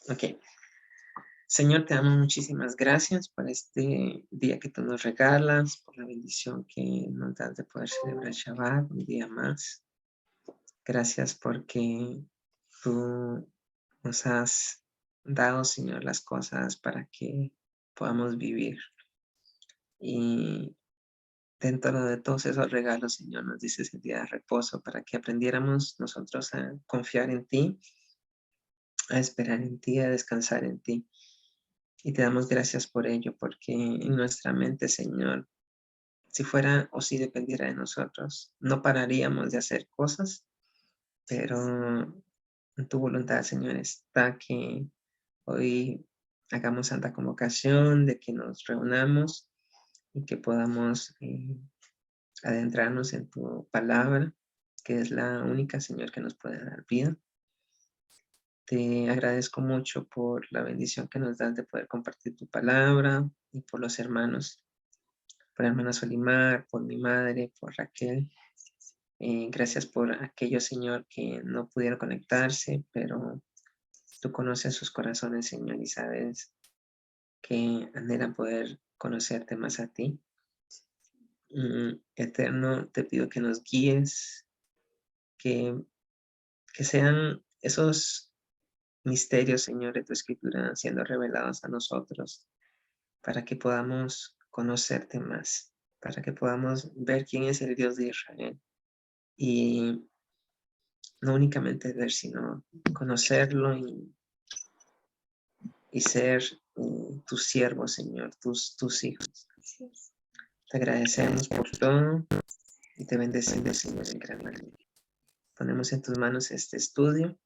Ok. Señor, te damos muchísimas gracias por este día que tú nos regalas, por la bendición que nos das de poder celebrar Shabbat un día más. Gracias porque tú nos has dado, Señor, las cosas para que podamos vivir. Y dentro de todos esos regalos, Señor, nos dices el día de reposo para que aprendiéramos nosotros a confiar en ti, a esperar en ti, a descansar en ti. Y te damos gracias por ello, porque en nuestra mente, Señor, si fuera o si dependiera de nosotros, no pararíamos de hacer cosas, pero en tu voluntad, Señor, está que hoy hagamos santa convocación, de que nos reunamos y que podamos adentrarnos en tu palabra, que es la única, Señor, que nos puede dar vida. Te agradezco mucho por la bendición que nos das de poder compartir tu palabra y por los hermanos, por la hermana Solimar, por mi madre, por Raquel. Gracias por aquellos, Señor, que no pudieron conectarse, pero tú conoces sus corazones, Señor, y sabes que anhelan poder conocerte más a ti. Eterno, te pido que nos guíes, que, que sean esos misterios, Señor, de tu Escritura siendo revelados a nosotros, para que podamos conocerte más, para que podamos ver quién es el Dios de Israel. Y no únicamente ver, sino conocerlo y ser tus siervos, Señor, tus hijos. Te agradecemos por todo y te bendecimos, Señor, en gran manera. Ponemos en tus manos este estudio.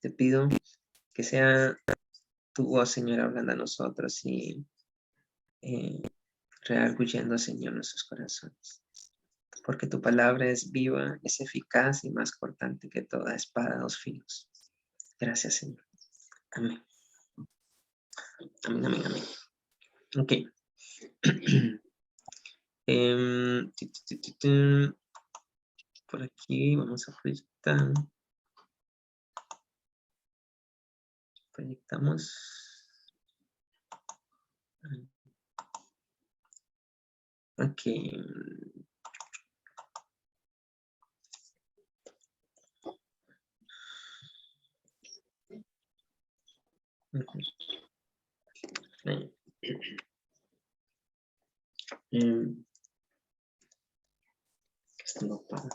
Te pido que sea tu voz, Señor, hablando a nosotros y reargullendo, Señor, nuestros corazones. Porque tu palabra es viva, es eficaz y más cortante que toda espada de dos filos. Gracias, Señor. Amén. Amén, amén, amén. Ok. Por aquí vamos a proyectar. Proyectamos. Ok. Esto no para.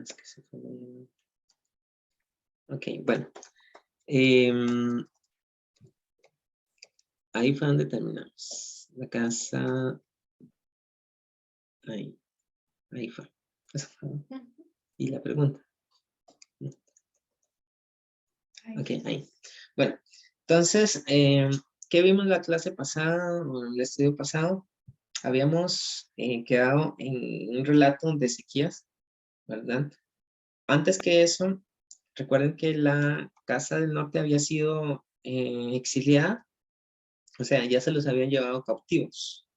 Es que se fue. Ok, bueno. Ahí fue donde terminamos. La casa. Ahí. Ahí fue. Eso fue. Y la pregunta. Ok, ahí. Bueno, entonces, ¿qué vimos la clase pasada o el estudio pasado? Habíamos quedado en un relato de Ezequías, ¿verdad? Antes que eso, recuerden que la Casa del Norte había sido exiliada, o sea, ya se los habían llevado cautivos.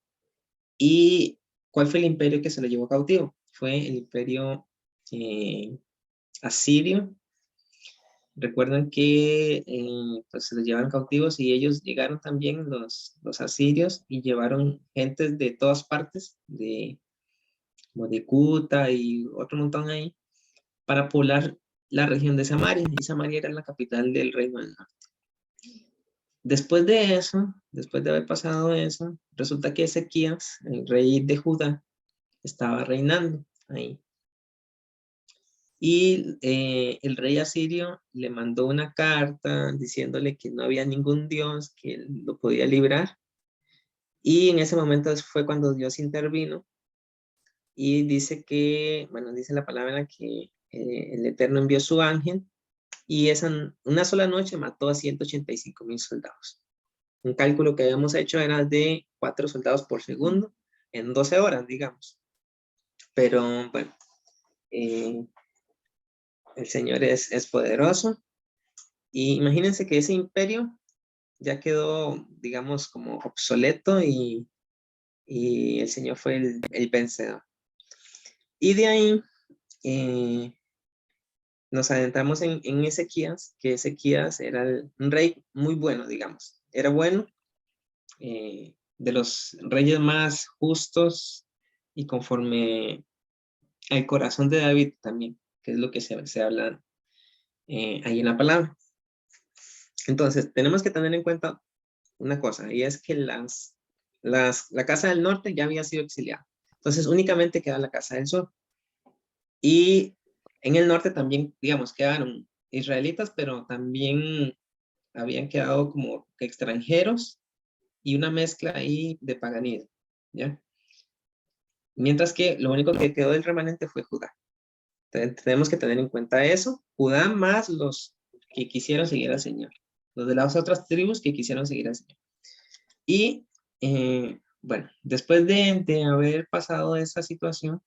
¿Y cuál fue el imperio que se lo llevó cautivo? Fue el imperio asirio. Recuerdan que pues se los llevaron cautivos y ellos llegaron también los asirios y llevaron gentes de todas partes, como de Cuta y otro montón ahí, para poblar la región de Samaria. Y Samaria era la capital del reino del norte. Después de eso, después de haber pasado eso, resulta que Ezequías, el rey de Judá, estaba reinando ahí. Y el rey asirio le mandó una carta diciéndole que no había ningún Dios que él lo podía librar. Y en ese momento fue cuando Dios intervino y dice que, bueno, dice la palabra que el Eterno envió su ángel y una sola noche mató a 185,000 soldados. Un cálculo que habíamos hecho era de 4 soldados por segundo en 12 horas, digamos. Pero bueno, el Señor es poderoso. Y imagínense que ese imperio ya quedó, digamos, como obsoleto y el Señor fue el vencedor. Y de ahí nos adentramos en Ezequías, que Ezequías era un rey muy bueno, digamos. Era bueno, de los reyes más justos y conforme al corazón de David también, que es lo que se habla ahí en la palabra. Entonces, tenemos que tener en cuenta una cosa, y es que la casa del norte ya había sido exiliada. Entonces, únicamente queda la casa del sur. Y en el norte también, digamos, quedaron israelitas, pero también habían quedado como extranjeros y una mezcla ahí de paganismo, ¿ya? Mientras que lo único que quedó del remanente fue Judá. Tenemos que tener en cuenta eso. Judá más los que quisieron seguir al Señor. Los de las otras tribus que quisieron seguir al Señor. Y bueno, después de haber pasado esa situación,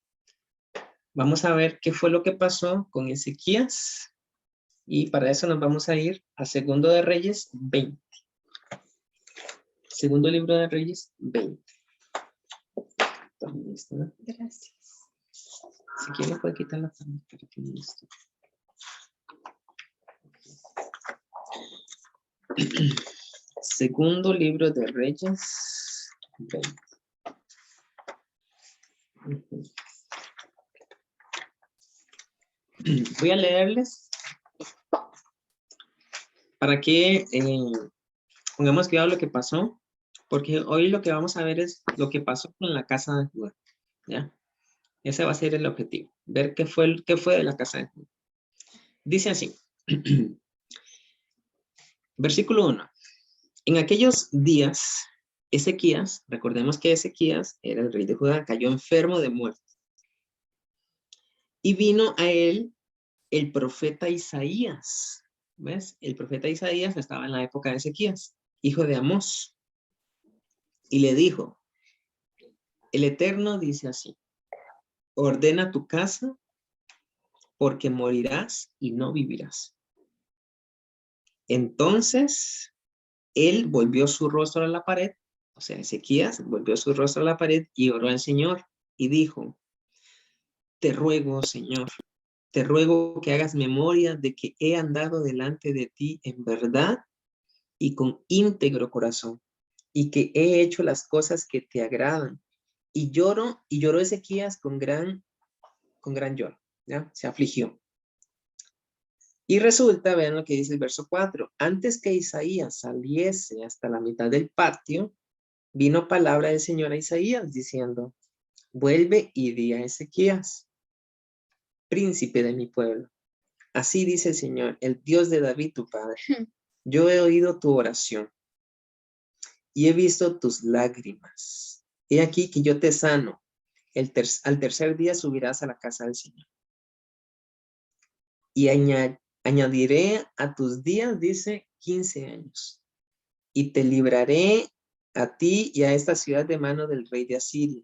vamos a ver qué fue lo que pasó con Ezequías. Y para eso nos vamos a ir a Segundo de Reyes 20. Segundo libro de Reyes 20. Gracias. Si quiere puede quitar la cámara para que no esté. Segundo libro de Reyes 20. Voy a leerles para que pongamos cuidado lo que pasó, porque hoy lo que vamos a ver es lo que pasó con la casa de Judá, ¿ya? Ese va a ser el objetivo, ver qué fue de la casa de Judá. Dice así, versículo 1. En aquellos días, Ezequías, recordemos que Ezequías era el rey de Judá, cayó enfermo de muerte. Y vino a él el profeta Isaías. ¿Ves? El profeta Isaías estaba en la época de Ezequías, hijo de Amós. Y le dijo, el Eterno dice así, ordena tu casa porque morirás y no vivirás. Entonces, él volvió su rostro a la pared, o sea, Ezequías volvió su rostro a la pared y oró al Señor y dijo, te ruego, Señor, te ruego que hagas memoria de que he andado delante de ti en verdad y con íntegro corazón, y que he hecho las cosas que te agradan. Y lloró Ezequías con gran lloro, ¿ya? Se afligió. Y resulta, vean lo que dice el verso 4, antes que Isaías saliese hasta la mitad del patio, vino palabra del Señor a Isaías diciendo, vuelve y di a Ezequías, príncipe de mi pueblo. Así dice el Señor, el Dios de David tu padre. Yo he oído tu oración y he visto tus lágrimas. He aquí que yo te sano. Al tercer día subirás a la casa del Señor. Y añadiré a tus días, dice, 15 años. Y te libraré a ti y a esta ciudad de mano del rey de Asiria.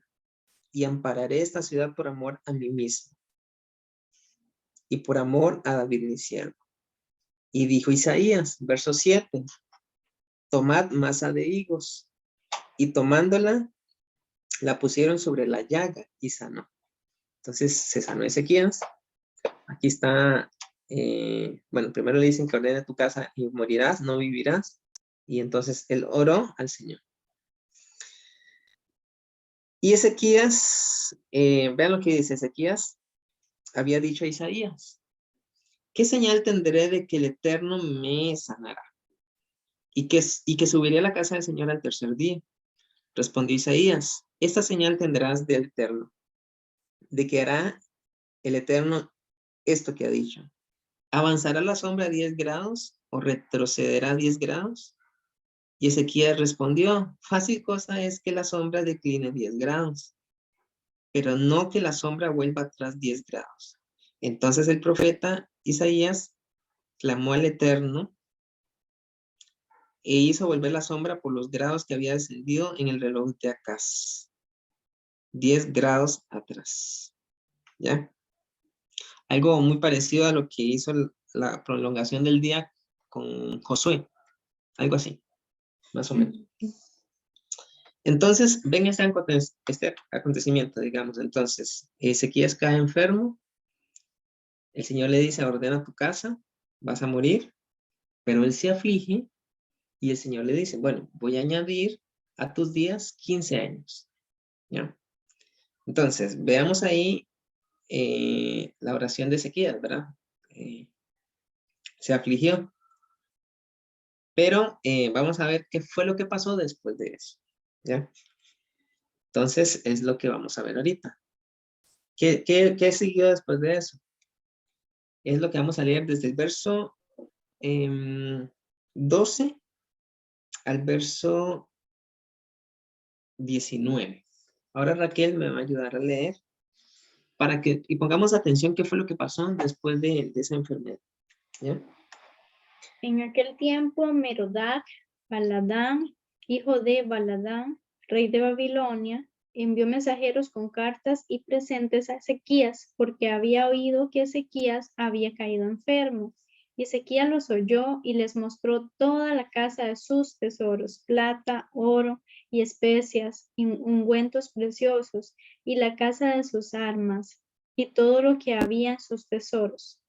Y ampararé esta ciudad por amor a mí mismo. Y por amor a David mi siervo. Y dijo Isaías, verso 7, tomad masa de higos. Y tomándola, la pusieron sobre la llaga y sanó. Entonces se sanó Ezequías. Aquí está, bueno, primero le dicen que ordene tu casa y morirás, no vivirás. Y entonces él oró al Señor. Y Ezequías, vean lo que dice Ezequías, había dicho a Isaías, ¿qué señal tendré de que el Eterno me sanará? Y que subiré a la casa del Señor al tercer día. Respondió Isaías, esta señal tendrás del Eterno, de que hará el Eterno esto que ha dicho. ¿Avanzará la sombra 10 grados o retrocederá 10 grados? Y Ezequías respondió, fácil cosa es que la sombra decline 10 grados, pero no que la sombra vuelva atrás 10 grados. Entonces el profeta Isaías clamó al Eterno e hizo volver la sombra por los grados que había descendido en el reloj de Acaz. 10 grados atrás. ¿Ya? Algo muy parecido a lo que hizo la prolongación del día con Josué. Algo así, más o menos. Entonces, ven este acontecimiento, digamos. Entonces, Ezequías cae enfermo, el Señor le dice, ordena tu casa, vas a morir, pero él se aflige y el Señor le dice, bueno, voy a añadir a tus días 15 años. ¿Ya? Entonces, veamos ahí la oración de Ezequías, ¿verdad? Se afligió. Pero vamos a ver qué fue lo que pasó después de eso. ¿Ya? Entonces, es lo que vamos a ver ahorita. ¿Qué siguió después de eso? Es lo que vamos a leer desde el verso 12 al verso 19. Ahora Raquel me va a ayudar a leer para que, y pongamos atención qué fue lo que pasó después de esa enfermedad. ¿Ya? En aquel tiempo, Merodach Baladán, hijo de Baladán, rey de Babilonia, envió mensajeros con cartas y presentes a Ezequías, porque había oído que Ezequías había caído enfermo. Y Ezequías los oyó y les mostró toda la casa de sus tesoros, plata, oro y especias, y ungüentos preciosos, y la casa de sus armas, y todo lo que había en sus tesoros.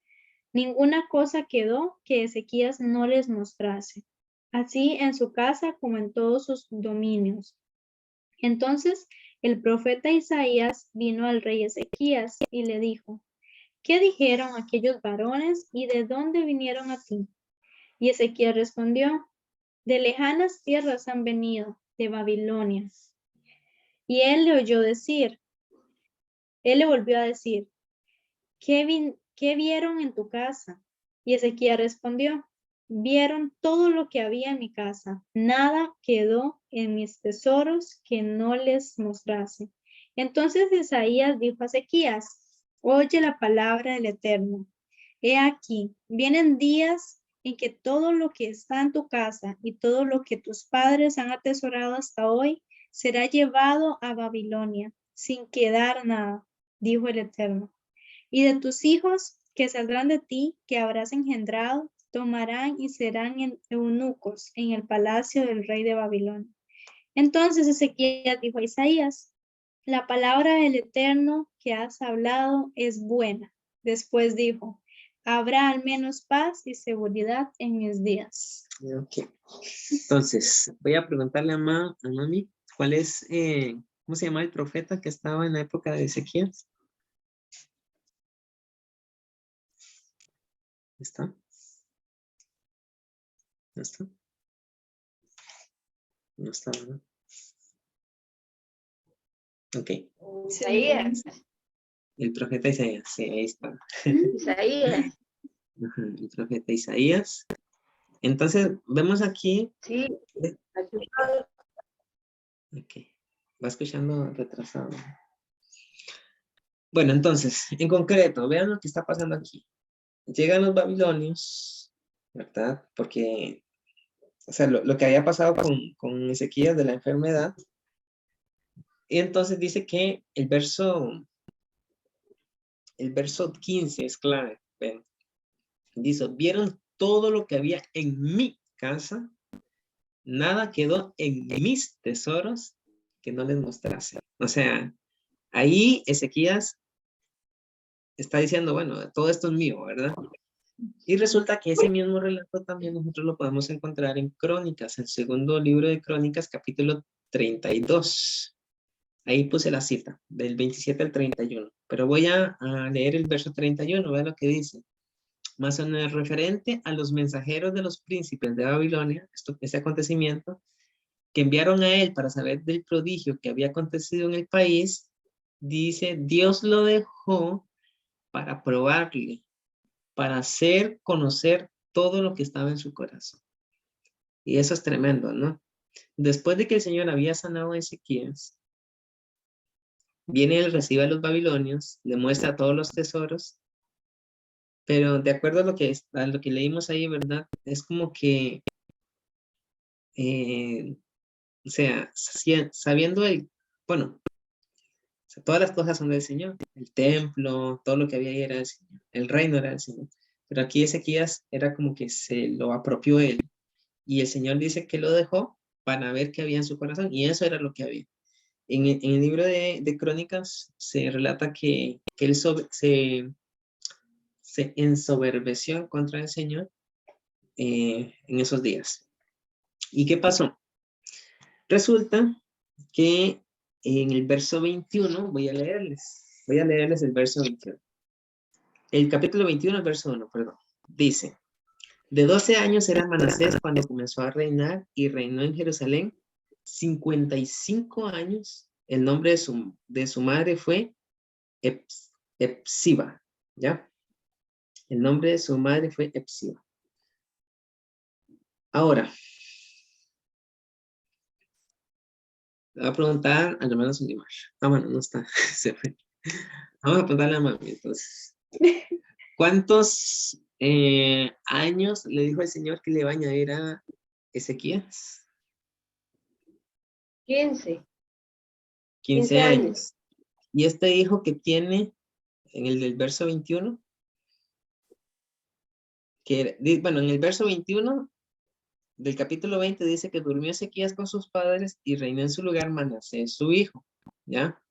Ninguna cosa quedó que Ezequías no les mostrase, así en su casa como en todos sus dominios. Entonces el profeta Isaías vino al rey Ezequías y le dijo, ¿qué dijeron aquellos varones y de dónde vinieron a ti? Y Ezequías respondió, de lejanas tierras han venido, de Babilonia. Y él le volvió a decir, ¿qué vieron en tu casa? Y Ezequías respondió, vieron todo lo que había en mi casa, nada quedó en mis tesoros que no les mostrase. Entonces Isaías dijo a Ezequías, oye la palabra del Eterno. He aquí, vienen días en que todo lo que está en tu casa y todo lo que tus padres han atesorado hasta hoy será llevado a Babilonia, sin quedar nada, dijo el Eterno. Y de tus hijos que saldrán de ti, que habrás engendrado, tomarán y serán eunucos en el palacio del rey de Babilonia. Entonces Ezequías dijo a Isaías, la palabra del Eterno que has hablado es buena. Después dijo, habrá al menos paz y seguridad en mis días. Okay. Entonces, voy a preguntarle a mami, ¿cuál es, cómo se llama el profeta que estaba en la época de Ezequías? ¿Está? ¿No está? No está, ¿verdad? Ok. Isaías. El profeta Isaías, sí, ahí está. Isaías. Ajá, el profeta Isaías. Entonces, vemos aquí. Sí. Ok. Va escuchando retrasado. Bueno, entonces, en concreto, vean lo que está pasando aquí. Llegan los babilonios, ¿verdad? Porque, o sea, lo que había pasado con Ezequías de la enfermedad. Y entonces dice que el verso 15 es clave. Ven. Dice, vieron todo lo que había en mi casa, nada quedó en mis tesoros que no les mostrase. O sea, ahí Ezequías está diciendo, bueno, todo esto es mío, ¿verdad? Y resulta que ese mismo relato también nosotros lo podemos encontrar en Crónicas, el segundo libro de Crónicas, capítulo 32. Ahí puse la cita, del 27 al 31. Pero voy a leer el verso 31, vean lo que dice. Más en el referente a los mensajeros de los príncipes de Babilonia, este acontecimiento, que enviaron a él para saber del prodigio que había acontecido en el país, dice, Dios lo dejó para probarle, para hacer conocer todo lo que estaba en su corazón. Y eso es tremendo, ¿no? Después de que el Señor había sanado a Ezequías, viene él, recibe a los babilonios, le muestra todos los tesoros, pero de acuerdo a lo que leímos ahí, ¿verdad? Es como que, o sea, sabiendo bueno, o sea, todas las cosas son del Señor, el templo, todo lo que había ahí era del Señor, el reino era del Señor, pero aquí Ezequías era como que se lo apropió él, y el Señor dice que lo dejó para ver qué había en su corazón, y eso era lo que había. En el libro de Crónicas se relata que él se se ensoberbeció en contra del Señor en esos días. ¿Y qué pasó? Resulta que en el verso 21, voy a leerles el verso 21. El capítulo 21, el verso 1, perdón. Dice, de 12 años era Manasés cuando comenzó a reinar y reinó en Jerusalén 55 años. El nombre de su madre fue Epsiba, ¿ya? El nombre de su madre fue Epsiba. Ahora, le voy a preguntar a la hermana Solimar. Ah, bueno, no está. Se fue. Vamos a preguntarle a mami, entonces. ¿Cuántos años le dijo el Señor que le va a añadir a Ezequías? 15. 15 años. Y este hijo que tiene en el del verso 21, bueno, en el verso 21 del capítulo 20 dice que durmió Ezequías con sus padres y reinó en su lugar Manasés, su hijo, ¿ya?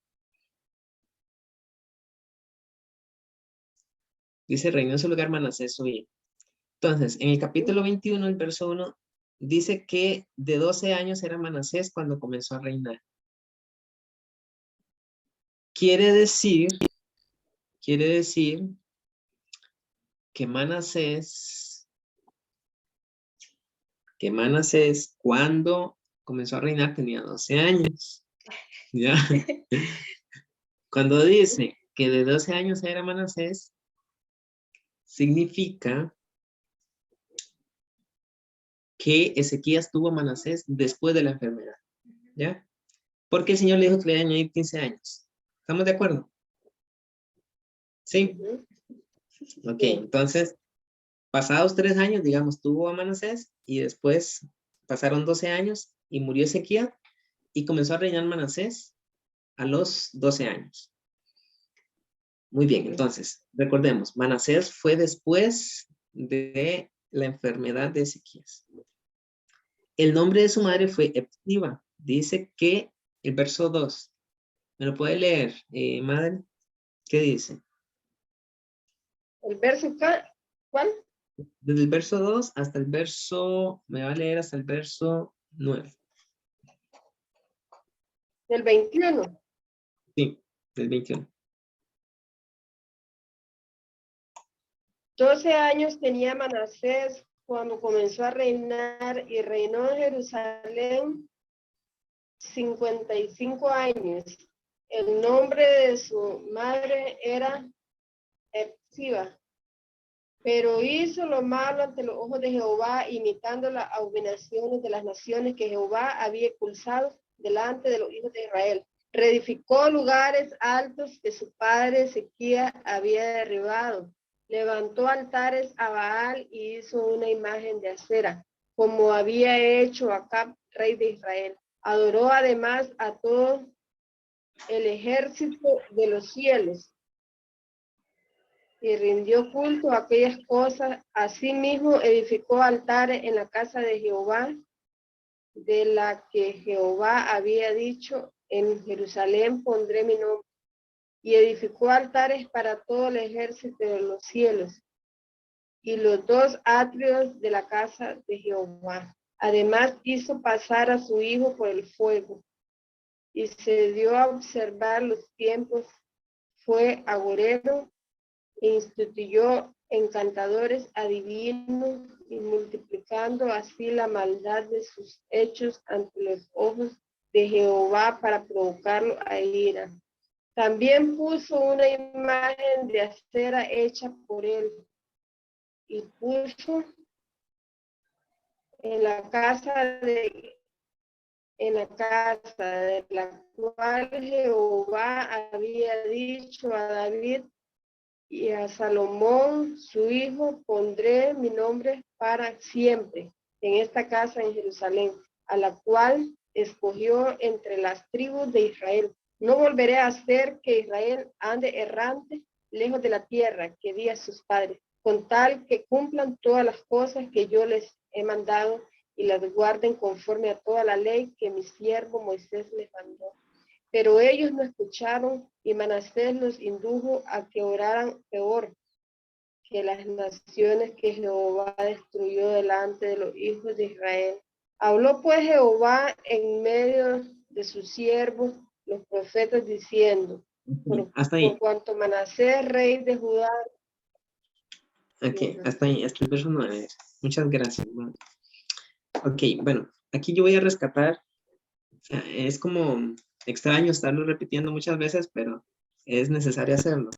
Dice, reinó en su lugar Manasés, su hijo. Entonces, en el capítulo 21, el verso 1, dice que de 12 años era Manasés cuando comenzó a reinar. Quiere decir que Manasés cuando comenzó a reinar tenía 12 años. ¿Ya? Cuando dice que de 12 años era Manasés, significa que Ezequías tuvo a Manasés después de la enfermedad. ¿Ya? Porque el Señor le dijo que le iba a añadir 15 años. ¿Estamos de acuerdo? ¿Sí? Ok, entonces, pasados 3 años, digamos, tuvo a Manasés y después pasaron 12 años y murió Ezequías y comenzó a reinar Manasés a los 12 años. Muy bien, entonces, recordemos, Manasés fue después de la enfermedad de Ezequías. El nombre de su madre fue Epsiba. Dice que el verso 2, ¿me lo puede leer, madre? ¿Qué dice? ¿El verso cuál? Desde el verso 2 hasta el verso, me va a leer hasta el verso 9. Del 21. Sí, del 21. 12 años tenía Manasés cuando comenzó a reinar y reinó en Jerusalén 55 años. El nombre de su madre era Epsiba, pero hizo lo malo ante los ojos de Jehová, imitando las abominaciones de las naciones que Jehová había expulsado delante de los hijos de Israel. Reedificó lugares altos que su padre Ezequías había derribado. Levantó altares a Baal y hizo una imagen de acera, como había hecho Acab, rey de Israel. Adoró además a todo el ejército de los cielos y rindió culto a aquellas cosas. Asimismo edificó altares en la casa de Jehová, de la que Jehová había dicho, en Jerusalén pondré mi nombre. Y edificó altares para todo el ejército de los cielos y los 2 atrios de la casa de Jehová. Además hizo pasar a su hijo por el fuego y se dio a observar los tiempos. Fue agorero e instituyó encantadores adivinos y multiplicando así la maldad de sus hechos ante los ojos de Jehová para provocarlo a ira. También puso una imagen de acera hecha por él y puso en la casa de la cual Jehová había dicho a David y a Salomón, su hijo, pondré mi nombre para siempre en esta casa en Jerusalén, a la cual escogió entre las tribus de Israel. No volveré a hacer que Israel ande errante lejos de la tierra que di a sus padres, con tal que cumplan todas las cosas que yo les he mandado y las guarden conforme a toda la ley que mi siervo Moisés les mandó. Pero ellos no escucharon y Manasés los indujo a que oraran peor que las naciones que Jehová destruyó delante de los hijos de Israel. Habló pues Jehová en medio de sus siervos, los profetas, diciendo, Hasta ahí. por cuanto Manasés, rey de Judá. Ok, hasta ahí, hasta el verso 9. Muchas gracias. Bueno. Ok, bueno, aquí yo voy a rescatar, o sea, es como extraño estarlo repitiendo muchas veces, pero es necesario hacerlo.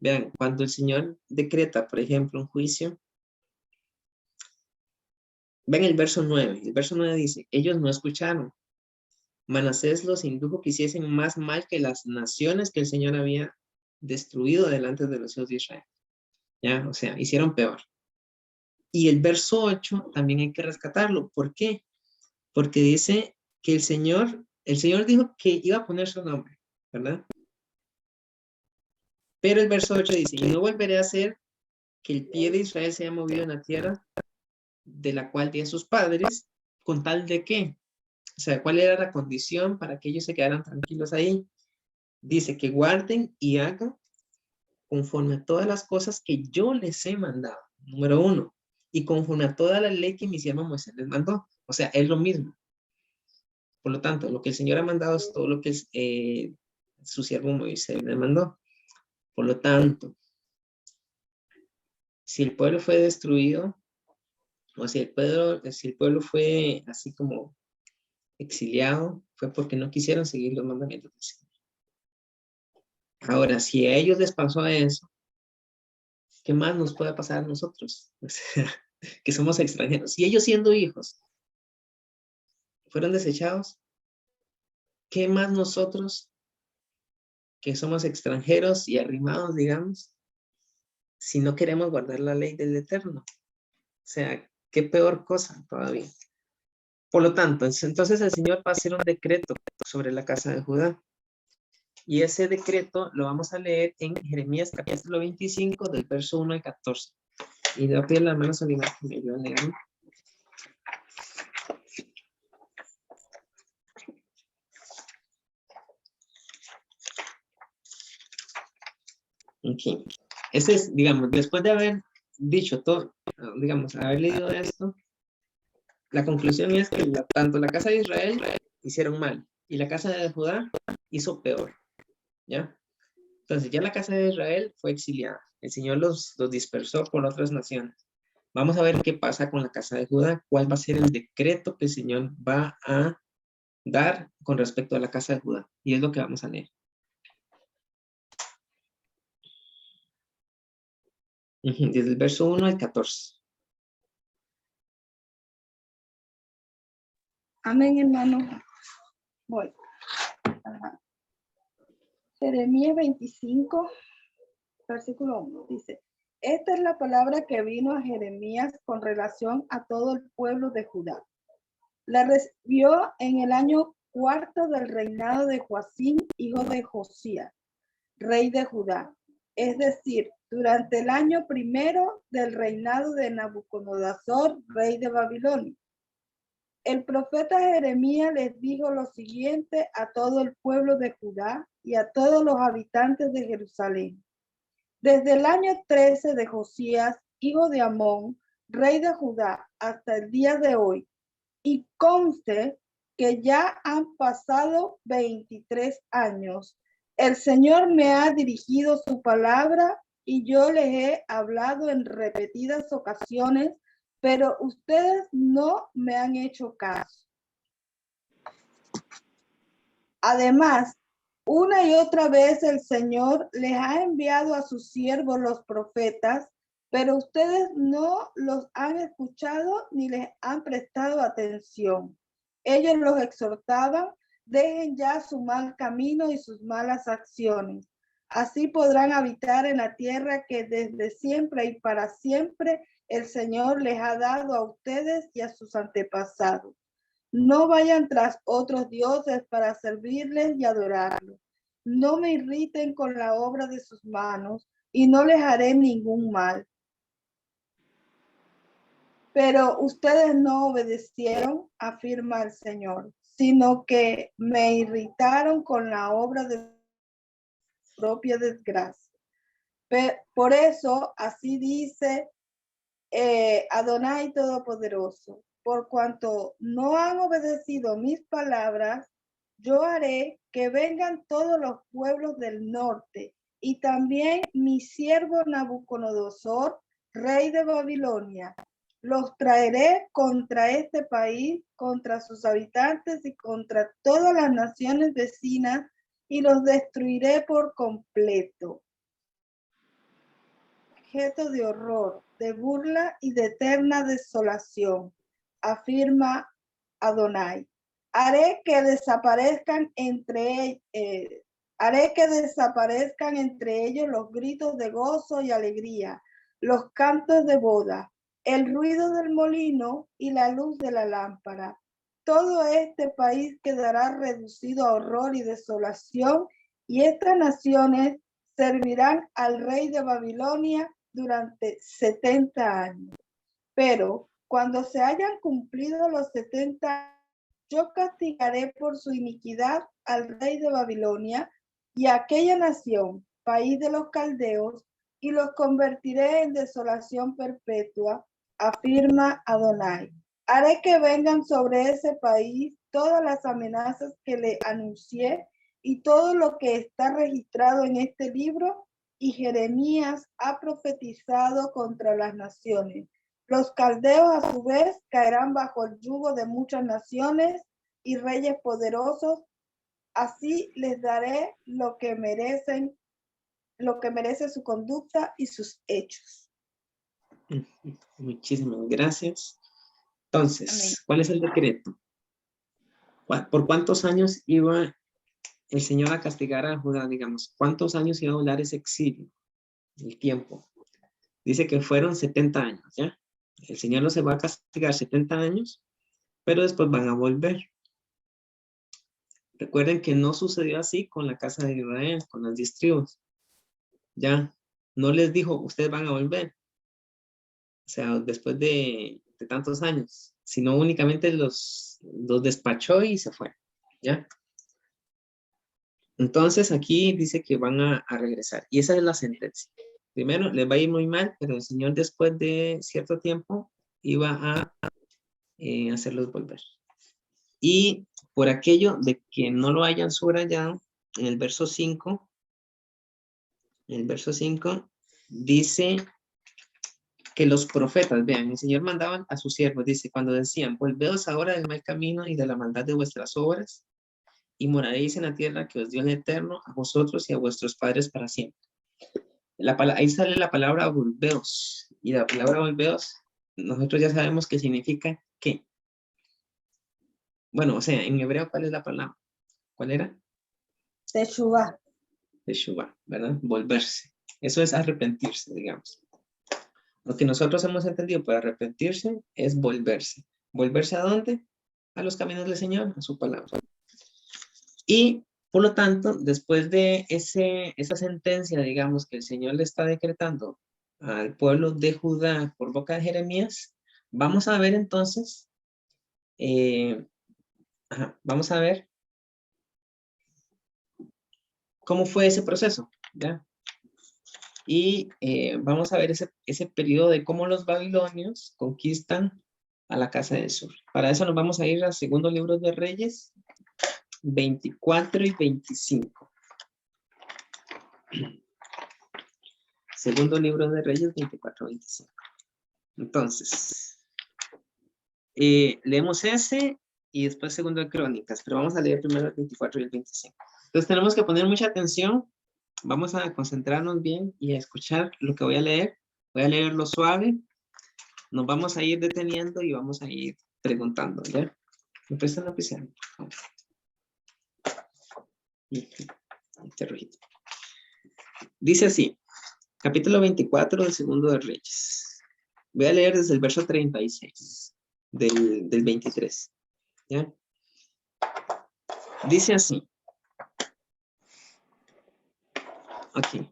Vean, cuando el Señor decreta, por ejemplo, un juicio, ven el verso 9. El verso 9 dice, ellos no escucharon. Manasés los indujo que hiciesen más mal que las naciones que el Señor había destruido delante de los hijos de Israel. ¿Ya? O sea, hicieron peor. Y el verso 8 también hay que rescatarlo. ¿Por qué? Porque dice que el Señor dijo que iba a poner su nombre, ¿verdad? Pero el verso 8 dice, y no volveré a hacer que el pie de Israel se haya movido en la tierra de la cual di a sus padres, con tal de qué. O sea, ¿cuál era la condición para que ellos se quedaran tranquilos ahí? Dice que guarden y hagan conforme a todas las cosas que yo les he mandado. Número 1. Y conforme a toda la ley que mi siervo Moisés les mandó. O sea, es lo mismo. Por lo tanto, lo que el Señor ha mandado es todo lo que su siervo Moisés le mandó. Por lo tanto, si el pueblo fue destruido, o si el pueblo fue así como exiliado, fue porque no quisieron seguir los mandamientos del Señor. Ahora, si a ellos les pasó eso, ¿qué más nos puede pasar a nosotros? O sea, que somos extranjeros. Si ellos siendo hijos fueron desechados, ¿qué más nosotros que somos extranjeros y arrimados, digamos, si no queremos guardar la ley del Eterno? O sea, qué peor cosa todavía. Por lo tanto, entonces el Señor va a hacer un decreto sobre la casa de Judá. Y ese decreto lo vamos a leer en Jeremías capítulo 25 del verso 1 al 14. Y le voy a pedir a la hermana Soledad que me ayude a leerlo. Ok. Ese es, digamos, después de haber dicho todo, digamos, haber leído esto, la conclusión es que tanto la casa de Israel hicieron mal y la casa de Judá hizo peor. ¿Ya? Entonces ya la casa de Israel fue exiliada. El Señor los dispersó por otras naciones. Vamos a ver qué pasa con la casa de Judá, cuál va a ser el decreto que el Señor va a dar con respecto a la casa de Judá. Y es lo que vamos a leer. Desde el verso 1 al 14. Amén, hermano. Voy. Ajá. Jeremías 25, versículo 1, dice, esta es la palabra que vino a Jeremías con relación a todo el pueblo de Judá. La recibió en el año 4 del reinado de Joacim, hijo de Josías, rey de Judá. Es decir, durante el año 1 del reinado de Nabucodonosor, rey de Babilonia. El profeta Jeremías les dijo lo siguiente a todo el pueblo de Judá y a todos los habitantes de Jerusalén. Desde el año 13 de Josías, hijo de Amón, rey de Judá, hasta el día de hoy, y conste que ya han pasado 23 años, el Señor me ha dirigido su palabra y yo les he hablado en repetidas ocasiones, pero ustedes no me han hecho caso. Además, una y otra vez el Señor les ha enviado a sus siervos los profetas, pero ustedes no los han escuchado ni les han prestado atención. Ellos los exhortaban, dejen ya su mal camino y sus malas acciones. Así podrán habitar en la tierra que desde siempre y para siempre el Señor les ha dado a ustedes y a sus antepasados. No vayan tras otros dioses para servirles y adorarlos. No me irriten con la obra de sus manos y no les haré ningún mal. Pero ustedes no obedecieron, afirma el Señor, sino que me irritaron con la obra de su propia desgracia. Por eso, así dice Adonai Todopoderoso, por cuanto no han obedecido mis palabras, yo haré que vengan todos los pueblos del norte y también mi siervo Nabucodonosor, rey de Babilonia. Los traeré contra este país, contra sus habitantes y contra todas las naciones vecinas y los destruiré por completo. Objeto de horror, de burla y de eterna desolación, afirma Adonai. Haré que desaparezcan entre ellos los gritos de gozo y alegría, los cantos de boda, el ruido del molino y la luz de la lámpara. Todo este país quedará reducido a horror y desolación, y estas naciones servirán al rey de Babilonia durante 70 años. Pero cuando se hayan cumplido los 70 años, yo castigaré por su iniquidad al rey de Babilonia y a aquella nación, país de los caldeos, y los convertiré en desolación perpetua, afirma Adonai. Haré que vengan sobre ese país todas las amenazas que le anuncié y todo lo que está registrado en este libro, y Jeremías ha profetizado contra las naciones. Los caldeos a su vez caerán bajo el yugo de muchas naciones y reyes poderosos. Así les daré lo que merece su conducta y sus hechos. Muchísimas gracias. Entonces, Amén. ¿cuál es el decreto? ¿Por cuántos años iba el Señor a castigar a Judá, digamos? ¿Cuántos años iba a durar ese exilio? El tiempo. Dice que fueron 70 años, ¿ya? El Señor no se va a castigar 70 años, pero después van a volver. Recuerden que no sucedió así con la casa de Israel, con las 10 tribus. Ya, no les dijo, ustedes van a volver. O sea, después de tantos años, sino únicamente los despachó y se fue, ¿ya? Entonces aquí dice que van a regresar, y esa es la sentencia. Primero, les va a ir muy mal, pero el Señor después de cierto tiempo iba a hacerlos volver. Y por aquello de que no lo hayan subrayado, en el verso 5, dice que los profetas, vean, el Señor mandaba a sus siervos, dice, cuando decían, volveos ahora del mal camino y de la maldad de vuestras obras, y moraréis en la tierra que os dio el Eterno a vosotros y a vuestros padres para siempre. Ahí sale la palabra volveos, y la palabra volveos, nosotros ya sabemos que significa ¿qué? Bueno, o sea, en hebreo, ¿cuál es la palabra? ¿Cuál era? Teshuvah. Teshuvah, ¿verdad? Volverse. Eso es arrepentirse, digamos. Lo que nosotros hemos entendido por arrepentirse es volverse. ¿Volverse a dónde? A los caminos del Señor, a su palabra. Y, por lo tanto, después de esa sentencia, digamos, que el Señor le está decretando al pueblo de Judá por boca de Jeremías, vamos a ver entonces, vamos a ver cómo fue ese proceso, ¿ya? Y vamos a ver ese periodo de cómo los babilonios conquistan a la casa del sur. Para eso nos vamos a ir al segundo libro de Reyes, 24 y 25. Segundo libro de Reyes, 24 y 25. Entonces, leemos ese y después segundo de Crónicas, pero vamos a leer primero el 24 y el 25. Entonces tenemos que poner mucha atención. Vamos a concentrarnos bien y a escuchar lo que voy a leer. Voy a leerlo suave. Nos vamos a ir deteniendo y vamos a ir preguntando, ¿ya? ¿Me prestan la pizarra? Este rojito. Dice así, capítulo 24 del segundo de Reyes. Voy a leer desde el verso 36 del 23, ¿ya? Dice así. Aquí.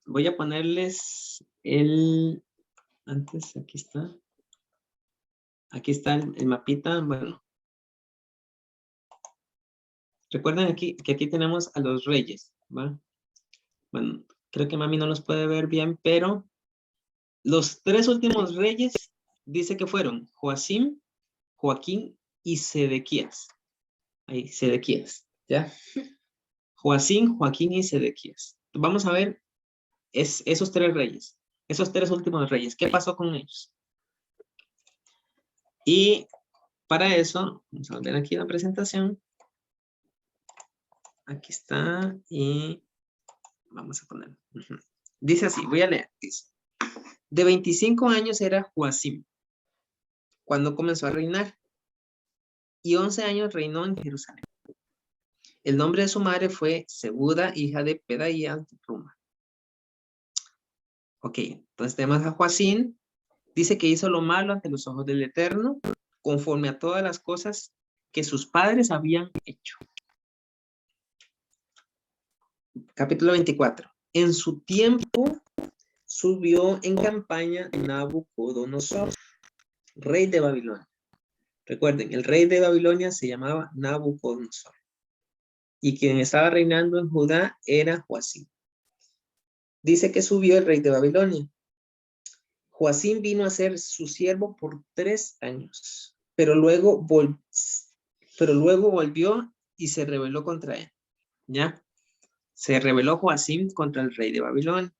Voy a ponerles antes, aquí está. Aquí está el mapita, bueno. Recuerden aquí que aquí tenemos a los reyes, ¿va? Bueno, creo que mami no los puede ver bien, pero los 3 últimos reyes dice que fueron Joacim, Joaquín y Sedequías. Ahí, Sedequías, ¿ya? Joacim, Joaquín y Sedequías. Vamos a ver esos 3 reyes, esos 3 últimos reyes. ¿Qué pasó con ellos? Y para eso, vamos a ver aquí la presentación. Aquí está y vamos a poner. Dice así, voy a leer. Dice, de 25 años era Joacim cuando comenzó a reinar y 11 años reinó en Jerusalén. El nombre de su madre fue Sebuda, hija de Pedaías de Ruma. Ok, entonces tenemos a Joacim. Dice que hizo lo malo ante los ojos del Eterno, conforme a todas las cosas que sus padres habían hecho. Capítulo 24. En su tiempo subió en campaña Nabucodonosor, rey de Babilonia. Recuerden, el rey de Babilonia se llamaba Nabucodonosor. Y quien estaba reinando en Judá era Joacim. Dice que subió el rey de Babilonia. Joacim vino a ser su siervo por 3 años, pero luego volvió y se rebeló contra él. ¿Ya? Se rebeló Joacim contra el rey de Babilonia.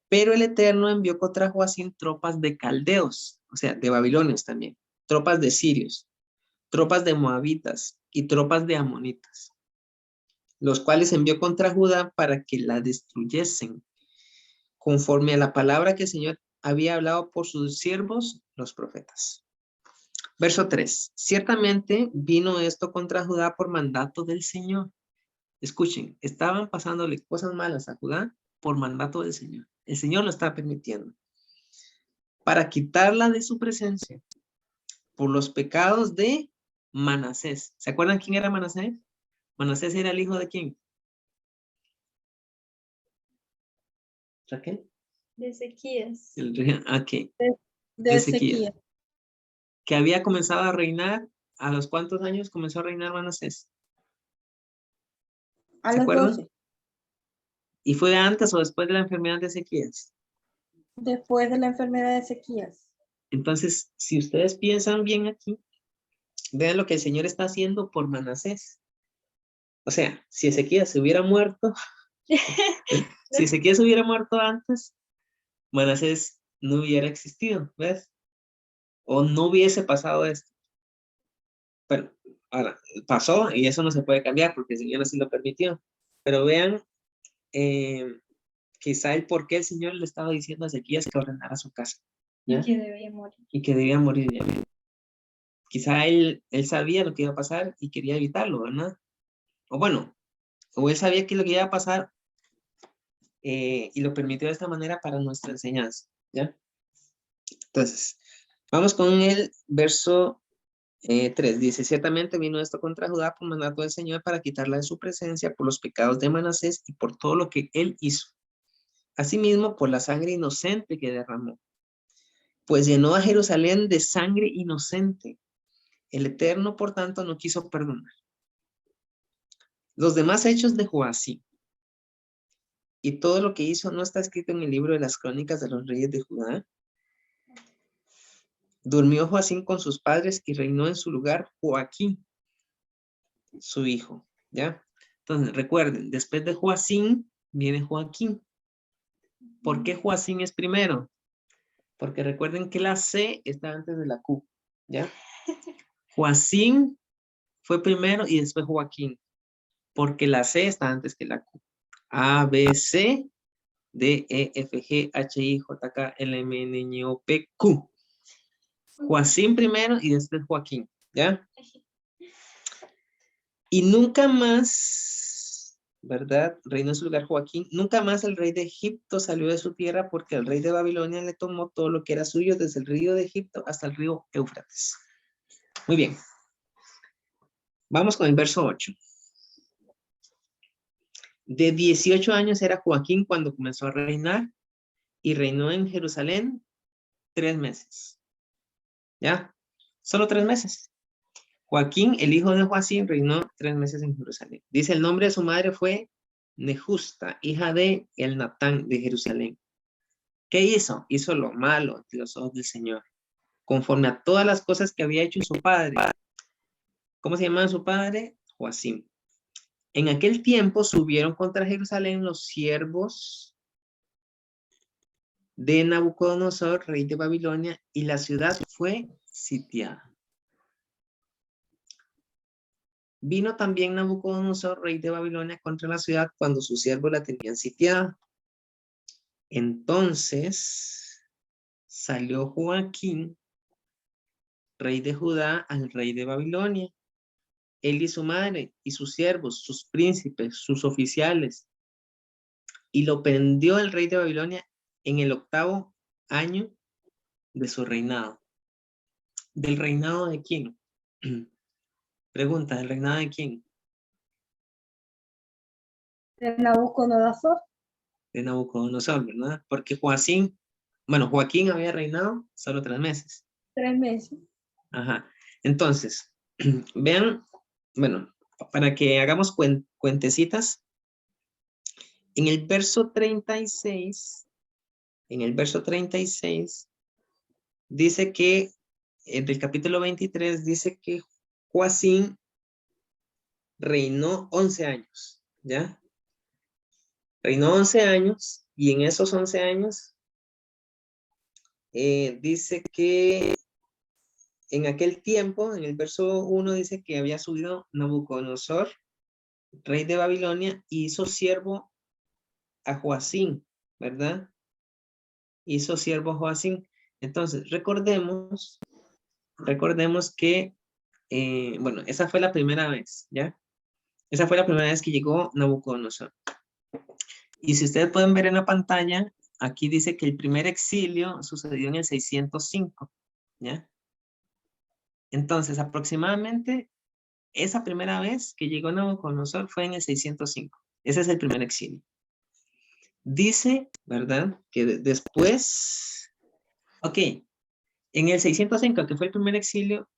Pero el Eterno envió contra Joacim tropas de caldeos, o sea, de babilonios también, tropas de sirios, tropas de moabitas y tropas de amonitas, los cuales envió contra Judá para que la destruyesen, conforme a la palabra que el Señor había hablado por sus siervos, los profetas. Verso 3. Ciertamente vino esto contra Judá por mandato del Señor. Escuchen, estaban pasándole cosas malas a Judá por mandato del Señor. El Señor lo está permitiendo. Para quitarla de su presencia por los pecados de Manasés. ¿Se acuerdan quién era Manasés? Manasés era el hijo de quién. ¿Raquel? De Ezequías. Okay. De Ezequiel. Que había comenzado a reinar. ¿A los cuántos años comenzó a reinar Manasés? A ¿Se los acuerdan? 12. ¿Y fue antes o después de la enfermedad de Ezequías? Después de la enfermedad de Ezequías. Entonces, si ustedes piensan bien aquí, vean lo que el Señor está haciendo por Manasés. O sea, si Ezequías se hubiera muerto, si Ezequías hubiera muerto antes, Manasés no hubiera existido, ¿ves? O no hubiese pasado esto. Pero ahora pasó y eso no se puede cambiar porque el Señor así lo permitió. Pero vean, quizá el por qué el Señor le estaba diciendo a Ezequías que ordenara su casa. ¿ya? Y que debía morir. Y que debía morir ya. Quizá él sabía lo que iba a pasar y quería evitarlo, ¿verdad? O bueno, o él sabía que lo que iba a pasar y lo permitió de esta manera para nuestra enseñanza, ¿ya? Entonces, vamos con el verso 3. Dice, ciertamente vino esto contra Judá por mandato del Señor para quitarla de su presencia por los pecados de Manasés y por todo lo que él hizo. Asimismo, por la sangre inocente que derramó. Pues llenó a Jerusalén de sangre inocente. El Eterno, por tanto, no quiso perdonar. Los demás hechos de Joacim y todo lo que hizo no está escrito en el libro de las crónicas de los reyes de Judá. Durmió Joacim con sus padres y reinó en su lugar Joaquín, su hijo. ¿Ya? Entonces, recuerden, después de Joacim viene Joaquín. ¿Por qué Joacim es primero? Porque recuerden que la C está antes de la Q. ¿Ya? Joacim fue primero y después Joaquín. Porque la C está antes que la Q. A, B, C, D, E, F, G, H, I, J, K, L, M, N, N, O, P, Q. Joacim primero y después Joaquín. ¿Ya? Y nunca más, ¿verdad? Reinó en su lugar Joaquín. Nunca más el rey de Egipto salió de su tierra porque el rey de Babilonia le tomó todo lo que era suyo desde el río de Egipto hasta el río Éufrates. Muy bien. Vamos con el verso 8. De 18 años era Joaquín cuando comenzó a reinar y reinó en Jerusalén 3 meses. ¿Ya? Solo 3 meses. Joaquín, el hijo de Joacim, reinó 3 meses en Jerusalén. Dice el nombre de su madre fue Nehusta, hija de Elnatán de Jerusalén. ¿Qué hizo? Hizo lo malo ante los ojos del Señor, conforme a todas las cosas que había hecho su padre. ¿Cómo se llamaba su padre? Joacim. En aquel tiempo subieron contra Jerusalén los siervos de Nabucodonosor, rey de Babilonia, y la ciudad fue sitiada. Vino también Nabucodonosor, rey de Babilonia, contra la ciudad cuando sus siervos la tenían sitiada. Entonces salió Joaquín, rey de Judá, al rey de Babilonia, él y su madre, y sus siervos, sus príncipes, sus oficiales, y lo prendió el rey de Babilonia en el 8º año de su reinado. ¿Del reinado de quién? Pregunta, ¿del reinado de quién? De Nabucodonosor. De Nabucodonosor, ¿verdad? Porque Joacín había reinado solo 3 meses. 3 meses. Ajá. Entonces, vean, bueno, para que hagamos cuentecitas, en el verso 36, dice que, del capítulo 23, dice que Joacín reinó 11 años, ¿ya? Reinó 11 años, y en esos 11 años, dice que en aquel tiempo, en el verso 1, dice que había subido Nabucodonosor, rey de Babilonia, y hizo siervo a Joacín, ¿verdad? Hizo siervo a Joacín. Entonces, recordemos que, bueno, esa fue la primera vez, ¿ya? Esa fue la primera vez que llegó Nabucodonosor. Y si ustedes pueden ver en la pantalla, aquí dice que el primer exilio sucedió en el 605, ¿ya? Entonces, aproximadamente, esa primera vez que llegó Nabucodonosor fue en el 605. Ese es el primer exilio. Dice, ¿verdad? Que después, ok, en el 605, que fue el primer exilio,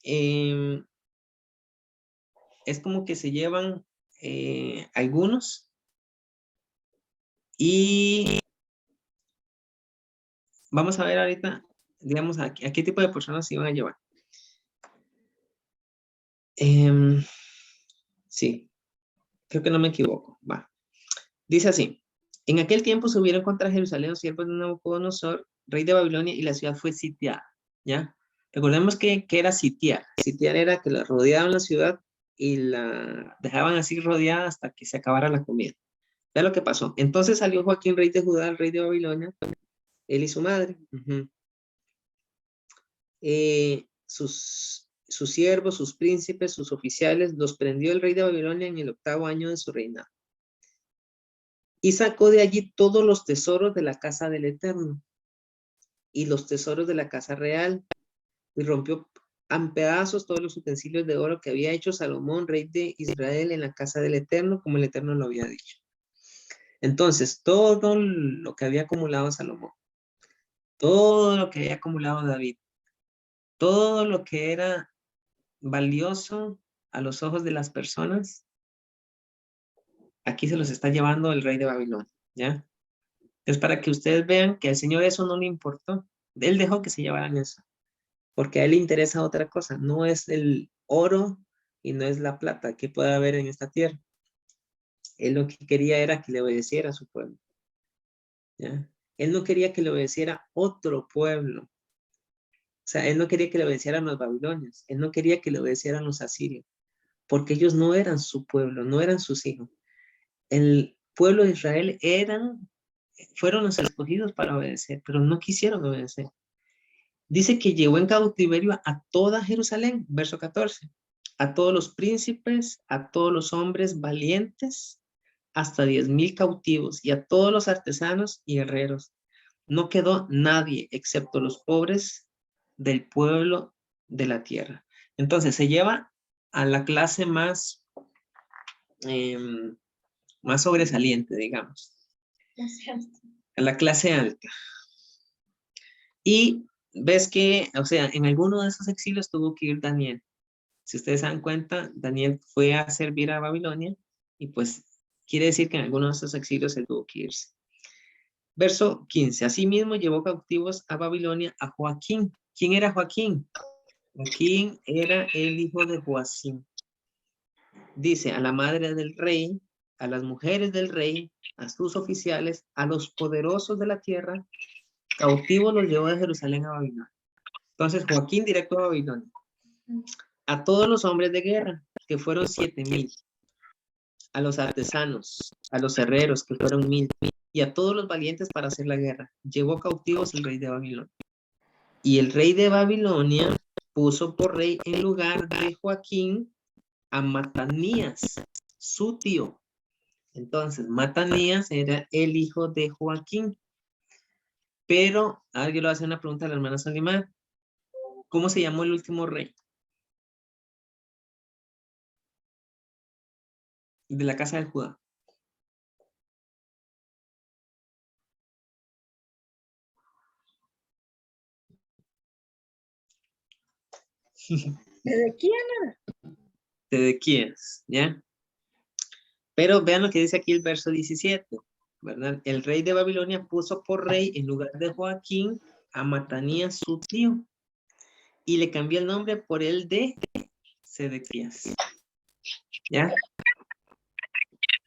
es como que se llevan algunos y vamos a ver ahorita, digamos, a qué tipo de personas se iban a llevar. Sí, creo que no me equivoco. Va. Dice así: en aquel tiempo subieron contra Jerusalén los siervos de Nabucodonosor, rey de Babilonia, y la ciudad fue sitiada, ¿ya? Recordemos que era sitiar. Sitiar era que la rodeaban la ciudad y la dejaban así rodeada hasta que se acabara la comida. ¿Ve lo que pasó? Entonces salió Joaquín, rey de Judá, rey de Babilonia, él y su madre. Sus siervos, sus príncipes, sus oficiales, los prendió el rey de Babilonia en el 8º año de su reinado. Y sacó de allí todos los tesoros de la casa del Eterno y los tesoros de la casa real, y rompió en pedazos todos los utensilios de oro que había hecho Salomón, rey de Israel, en la casa del Eterno, como el Eterno lo había dicho. Entonces, todo lo que había acumulado Salomón, todo lo que había acumulado David, todo lo que era valioso a los ojos de las personas, aquí se los está llevando el rey de Babilonia, ¿ya? Es para que ustedes vean que al Señor eso no le importó. Él dejó que se llevaran eso, porque a Él le interesa otra cosa. No es el oro y no es la plata que pueda haber en esta tierra. Él lo que quería era que le obedeciera a su pueblo, ¿ya? Él no quería que le obedeciera otro pueblo. O sea, Él no quería que le obedecieran los babilonios. Él no quería que le obedecieran los asirios, porque ellos no eran su pueblo, no eran sus hijos. El pueblo de Israel fueron los escogidos para obedecer, pero no quisieron obedecer. Dice que llevó en cautiverio a toda Jerusalén, verso 14, a todos los príncipes, a todos los hombres valientes, hasta 10,000 cautivos, y a todos los artesanos y herreros. No quedó nadie excepto los pobres del pueblo de la tierra. Entonces se lleva a la clase más sobresaliente, digamos. A la clase alta. Y ves que, o sea, en alguno de esos exilios tuvo que ir Daniel. Si ustedes se dan cuenta, Daniel fue a servir a Babilonia y pues Quiere decir que en algunos de esos exilios él tuvo que irse. Verso 15. Asimismo llevó cautivos a Babilonia a Joaquín. ¿Quién era Joaquín? Joaquín era el hijo de Joacim. Dice, a la madre del rey, a las mujeres del rey, a sus oficiales, a los poderosos de la tierra, cautivos los llevó de Jerusalén a Babilonia. Entonces Joaquín directo a Babilonia. A todos los hombres de guerra, que fueron 7,000. A los artesanos, a los herreros, que fueron 1,000. Y a todos los valientes para hacer la guerra. Llevó cautivos el rey de Babilonia. Y el rey de Babilonia puso por rey en lugar de Joaquín a Matanías, su tío. Entonces, Matanías era el hijo de Joaquín. Pero, alguien le va a hacer una pregunta a la hermana Salimar. ¿Cómo se llamó el último rey? De la casa de Judá. Sedequías, ¿ya? Pero vean lo que dice aquí el verso 17, ¿verdad? El rey de Babilonia puso por rey en lugar de Joaquín a Matanías, su tío, y le cambió el nombre por el de Sedequías, ¿ya?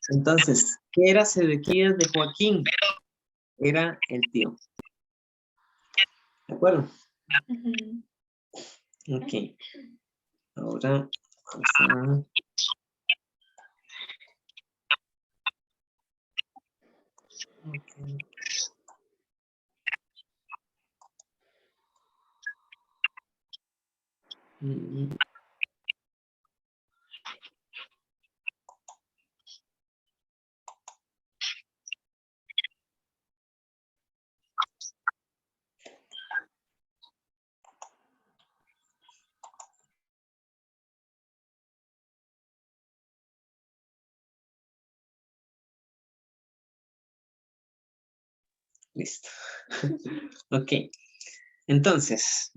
Entonces, ¿qué era Sedequías de Joaquín? Era el tío. ¿De acuerdo? Ok. Ahora vamos a... Okay. Listo. Ok. Entonces,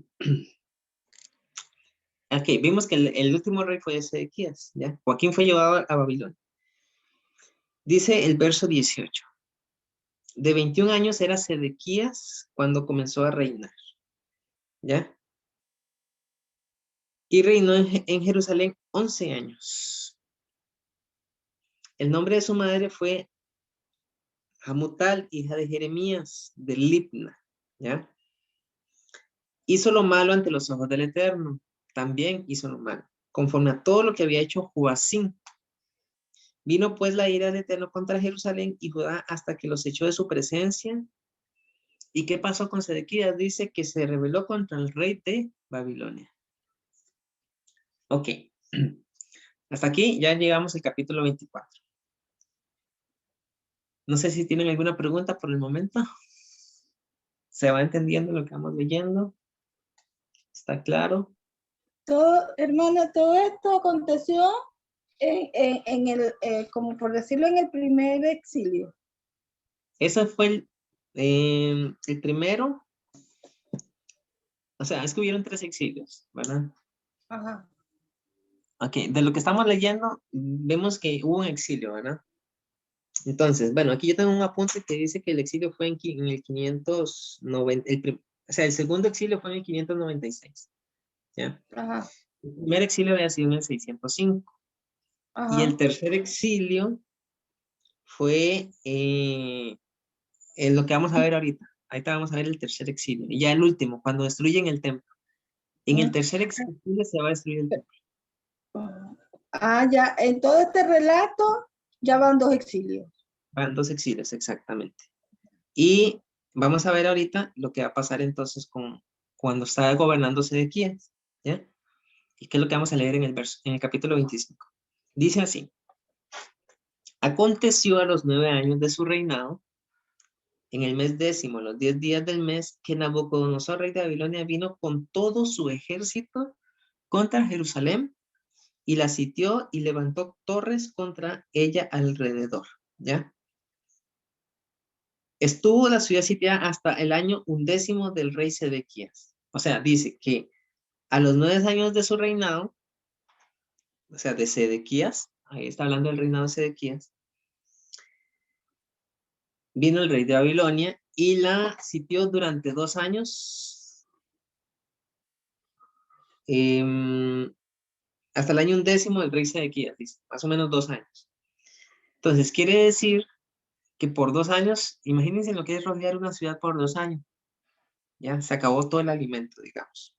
ok, vimos que el último rey fue Sedequías, ¿ya? Joaquín fue llevado a Babilonia. Dice el verso 18. De 21 años era Sedequías cuando comenzó a reinar, ¿ya? Y reinó en Jerusalén 11 años. El nombre de su madre fue Hamutal, hija de Jeremías, de Libna, ¿ya? Hizo lo malo ante los ojos del Eterno. También hizo lo malo, conforme a todo lo que había hecho Joacim. Vino pues la ira del Eterno contra Jerusalén y Judá hasta que los echó de su presencia. ¿Y qué pasó con Sedequías? Dice que se rebeló contra el rey de Babilonia. Ok. Hasta aquí ya llegamos al capítulo 24. No sé si tienen alguna pregunta por el momento. ¿Se va entendiendo lo que vamos leyendo? ¿Está claro? Todo, hermana, todo esto aconteció en el, como por decirlo, en el primer exilio. Ese fue el primero. O sea, es que hubieron 3 exilios, ¿verdad? Ajá. Ok, de lo que estamos leyendo, vemos que hubo un exilio, ¿verdad? Entonces, bueno, aquí yo tengo un apunte que dice que el exilio fue en el 590, o sea, el segundo exilio fue en el 596, ¿ya? Ajá. El primer exilio había sido en el 605. Ajá. Y el tercer exilio fue en lo que vamos a ver ahorita. Ahorita vamos a ver el tercer exilio. Y ya el último, cuando destruyen el templo. En el tercer exilio se va a destruir el templo. Ah, ya, en todo este relato ya van 2 exilios. Van 2 exilios, exactamente. Y vamos a ver ahorita lo que va a pasar entonces cuando está gobernando Sedequías, ¿ya? Y qué es lo que vamos a leer en el capítulo 25. Dice así: aconteció a los 9 años de su reinado, en el mes 10º, los 10 días del mes, que Nabucodonosor, rey de Babilonia, vino con todo su ejército contra Jerusalén y la sitió y levantó torres contra ella alrededor, ¿ya? Estuvo la ciudad sitiada hasta el año 11 del rey Sedequías. O sea, dice que a los 9 años de su reinado, o sea, de Sedequías, ahí está hablando del reinado de Sedequías, vino el rey de Babilonia y la sitió durante 2 años. Hasta el año 11 del rey Sedequías, dice, más o menos 2 años. Entonces, quiere decir que por 2 años, imagínense lo que es rodear una ciudad por 2 años. Ya, se acabó todo el alimento, digamos.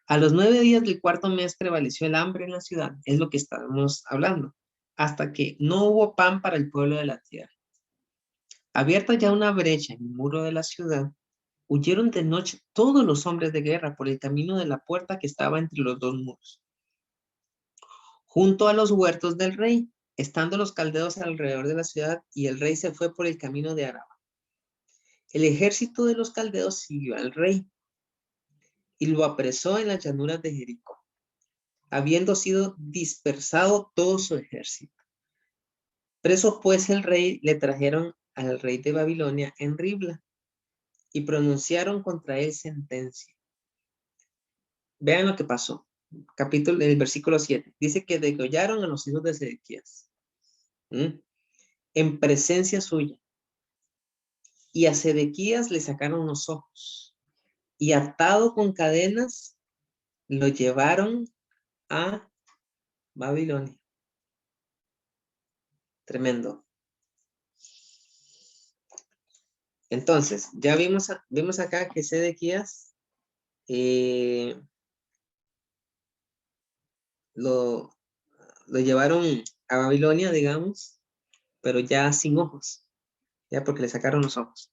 A los 9 días del 4º mes prevaleció el hambre en la ciudad, es lo que estábamos hablando, hasta que no hubo pan para el pueblo de la tierra. Abierta ya una brecha en el muro de la ciudad, huyeron de noche todos los hombres de guerra por el camino de la puerta que estaba entre los 2 muros, junto a los huertos del rey, estando los caldeos alrededor de la ciudad, y el rey se fue por el camino de Araba. El ejército de los caldeos siguió al rey y lo apresó en las llanuras de Jericó, habiendo sido dispersado todo su ejército. Preso pues el rey, le trajeron al rey de Babilonia en Ribla y pronunciaron contra él sentencia. Vean lo que pasó. El versículo 7. Dice que degollaron a los hijos de Sedequías en presencia suya. Y a Sedequías le sacaron los ojos. Y atado con cadenas, lo llevaron a Babilonia. Tremendo. Entonces, ya vimos acá que Sedequías lo llevaron a Babilonia, digamos, pero ya sin ojos, ya porque le sacaron los ojos.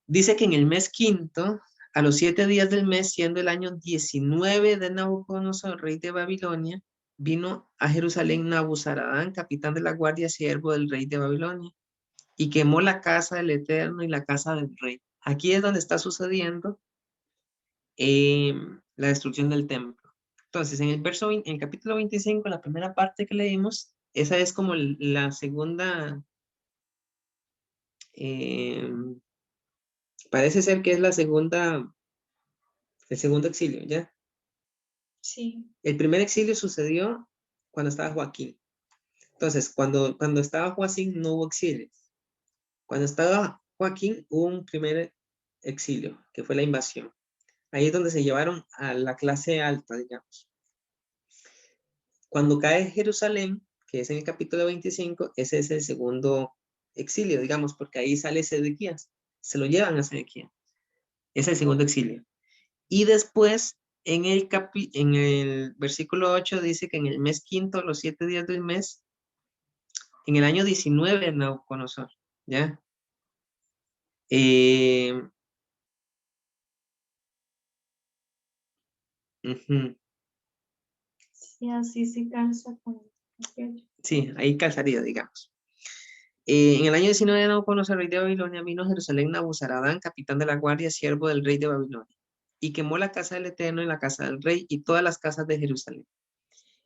Dice que en el mes 5º, a los 7 días del mes, siendo el año 19 de Nabucodonosor, rey de Babilonia, vino a Jerusalén Nabuzaradán, capitán de la guardia, siervo del rey de Babilonia, y quemó la casa del Eterno y la casa del rey. Aquí es donde está sucediendo la destrucción del templo. Entonces, en el capítulo 25, la primera parte que leímos, esa es como la segunda, parece ser que es el segundo exilio, ¿ya? Sí. El primer exilio sucedió cuando estaba Joaquín. Entonces, cuando estaba Joaquín no hubo exilio. Cuando estaba Joaquín hubo un primer exilio, que fue la invasión. Ahí es donde se llevaron a la clase alta, digamos. Cuando cae Jerusalén, que es en el capítulo 25, ese es el segundo exilio, digamos, porque ahí sale Sedequías. Se lo llevan a Sedequías. Es el segundo exilio. Y después, en el versículo 8, dice que en el mes 5º, los 7 días del mes, en el año 19 de Nabucodonosor, ¿ya? Sí, así se calza con aquello. Sí, ahí calzaría, digamos. En el año 19 de Nabucodonosor, rey de Babilonia, vino a Jerusalén Nabuzaradán, capitán de la guardia, siervo del rey de Babilonia, y quemó la casa del Eterno y la casa del rey y todas las casas de Jerusalén.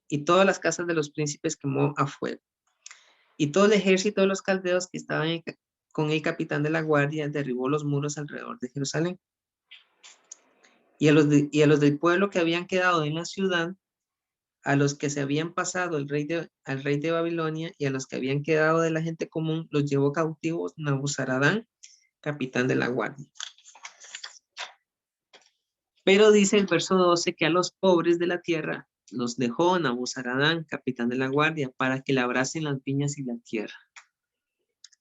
Y todas las casas de los príncipes quemó a fuego. Y todo el ejército de los caldeos que estaban con el capitán de la guardia derribó los muros alrededor de Jerusalén. Y a los del pueblo que habían quedado en la ciudad, a los que se habían pasado al rey de Babilonia y a los que habían quedado de la gente común, los llevó cautivos Nabuzaradán, capitán de la guardia. Pero dice el verso 12 que a los pobres de la tierra los dejó Nabuzaradán, capitán de la guardia, para que labrasen las viñas y la tierra.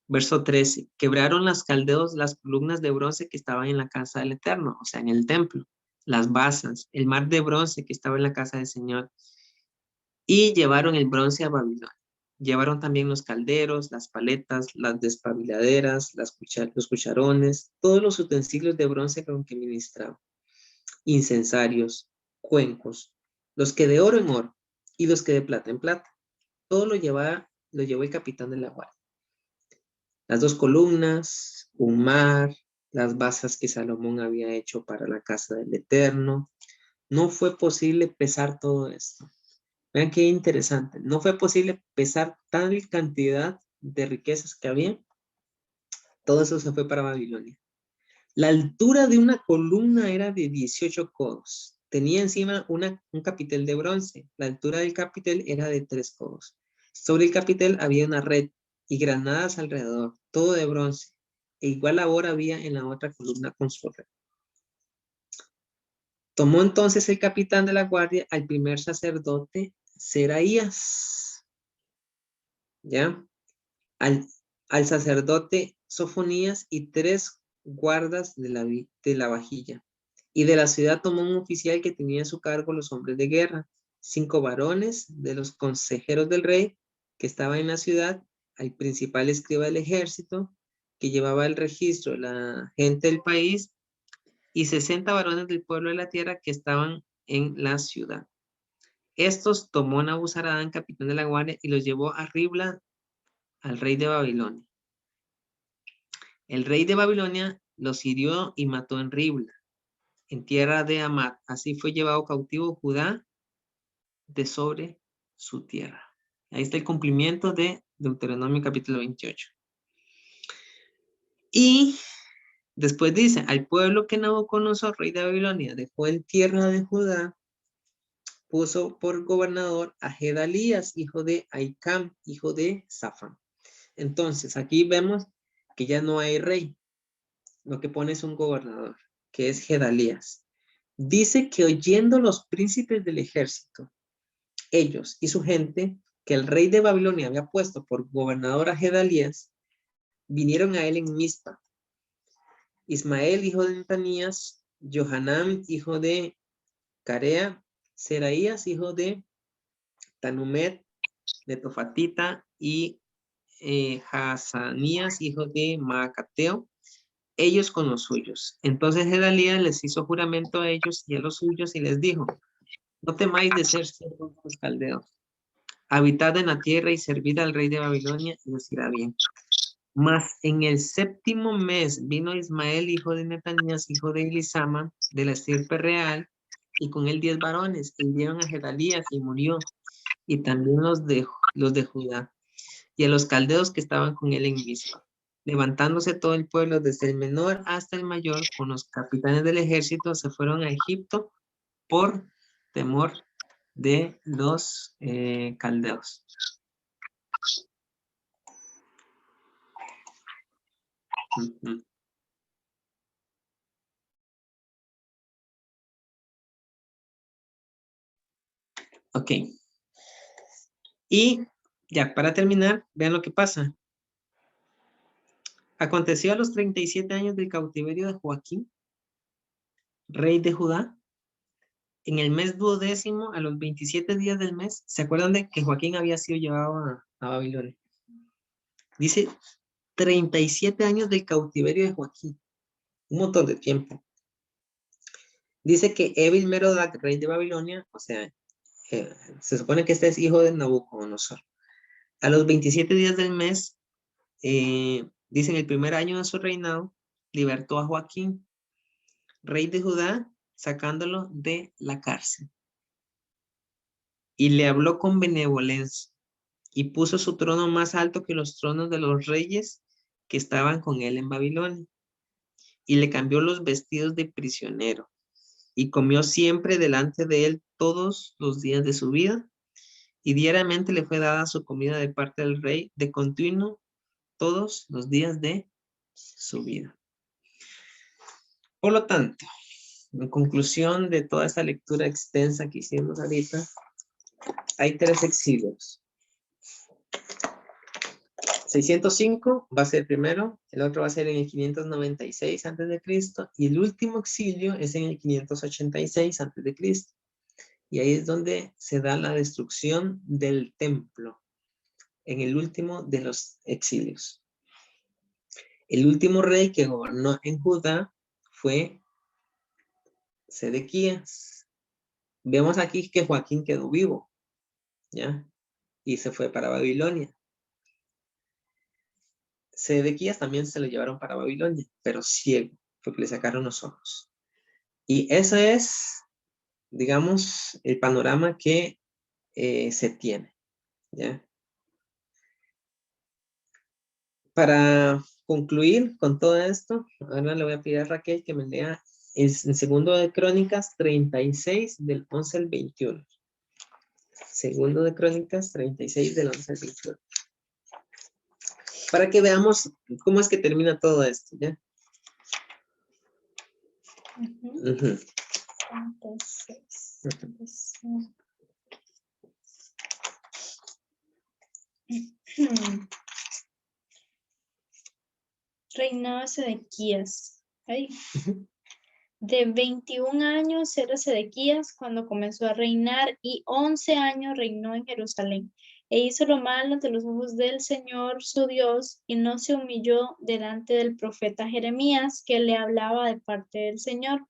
Verso 13, quebraron los caldeos las columnas de bronce que estaban en la casa del Eterno, o sea, en el templo, las basas, el mar de bronce que estaba en la casa del Señor, y llevaron el bronce a Babilonia. Llevaron también los calderos, las paletas, las despabiladeras, los cucharones, todos los utensilios de bronce con que ministraban, incensarios, cuencos, los que de oro en oro y los que de plata en plata. Todo lo llevó el capitán de la guardia. Las 2 columnas, un mar, las basas que Salomón había hecho para la casa del Eterno. No fue posible pesar todo esto. Vean qué interesante. No fue posible pesar tal cantidad de riquezas que había. Todo eso se fue para Babilonia. La altura de una columna era de 18 codos. Tenía encima un capitel de bronce. La altura del capitel era de 3 codos. Sobre el capitel había una red y granadas alrededor, todo de bronce. E igual labor había en la otra columna con su rey. Tomó entonces el capitán de la guardia al primer sacerdote Seraías, ¿ya? Al sacerdote Sofonías y 3 guardas de la vajilla. Y de la ciudad tomó un oficial que tenía a su cargo los hombres de guerra, 5 varones de los consejeros del rey que estaban en la ciudad, al principal escriba del ejército que llevaba el registro de la gente del país, y 60 varones del pueblo de la tierra que estaban en la ciudad. Estos tomó Nabuzaradán, capitán de la guardia, y los llevó a Ribla, al rey de Babilonia. El rey de Babilonia los hirió y mató en Ribla, en tierra de Amad. Así fue llevado cautivo Judá de sobre su tierra. Ahí está el cumplimiento de Deuteronomio capítulo 28. Y después dice, al pueblo que Nabucodonosor, rey de Babilonia, dejó en tierra de Judá, puso por gobernador a Gedalías, hijo de Ahicam, hijo de Safán. Entonces, aquí vemos que ya no hay rey. Lo que pone es un gobernador, que es Gedalías. Dice que oyendo los príncipes del ejército, ellos y su gente, que el rey de Babilonia había puesto por gobernador a Gedalías, vinieron a él en Mizpa. Ismael, hijo de Netanías, Johanán, hijo de Carea, Seraías, hijo de Tanumet, de Tofatita, y Hazanías, hijo de Maacateo, ellos con los suyos. Entonces Gedalías les hizo juramento a ellos y a los suyos y les dijo, no temáis de ser siervos de los caldeos, habitad en la tierra y servid al rey de Babilonia y os irá bien. Mas en el 7º mes vino Ismael, hijo de Netanías, hijo de Elisama, de la estirpe real, y con él 10 varones, y hirieron a Gedalías y murió, y también los de Judá, y a los caldeos que estaban con él en Mizpa. Levantándose todo el pueblo, desde el menor hasta el mayor, con los capitanes del ejército, se fueron a Egipto por temor de los caldeos. Ok. Y ya, para terminar, vean lo que pasa. Aconteció a los 37 años del cautiverio de Joaquín, rey de Judá, en el mes 12º, a los 27 días del mes. ¿Se acuerdan de que Joaquín había sido llevado a Babilonia? Dice 37 años del cautiverio de Joaquín. Un montón de tiempo. Dice que Evil Merodach, rey de Babilonia, o sea, se supone que este es hijo de Nabucodonosor. A los 27 días del mes, dicen el primer año de su reinado, libertó a Joaquín, rey de Judá, sacándolo de la cárcel. Y le habló con benevolencia y puso su trono más alto que los tronos de los reyes que estaban con él en Babilonia. Y le cambió los vestidos de prisionero y comió siempre delante de él todos los días de su vida. Y diariamente le fue dada su comida de parte del rey de continuo todos los días de su vida. Por lo tanto, en conclusión de toda esta lectura extensa que hicimos ahorita, hay 3 exilios. 605 va a ser primero, el otro va a ser en el 596 a.C. y el último exilio es en el 586 a.C. Y ahí es donde se da la destrucción del templo, en el último de los exilios. El último rey que gobernó en Judá fue Sedequías. Vemos aquí que Joaquín quedó vivo, ¿ya? Y se fue para Babilonia. Sedequías también se lo llevaron para Babilonia, pero ciego, porque le sacaron los ojos. Y ese es, digamos, el panorama que se tiene, ¿ya? Para concluir con todo esto, ahora le voy a pedir a Raquel que me lea en segundo de Crónicas 36 del 11 al 21. Segundo de Crónicas 36 del 11 al 21. para que veamos cómo es que termina todo esto, ¿ya? Ujú. Ujú. Entonces, reinaba Sedequías. Ay. De 21 años era Sedequías cuando comenzó a reinar y 11 años reinó en Jerusalén. E hizo lo malo ante los ojos del Señor su Dios y no se humilló delante del profeta Jeremías que le hablaba de parte del Señor.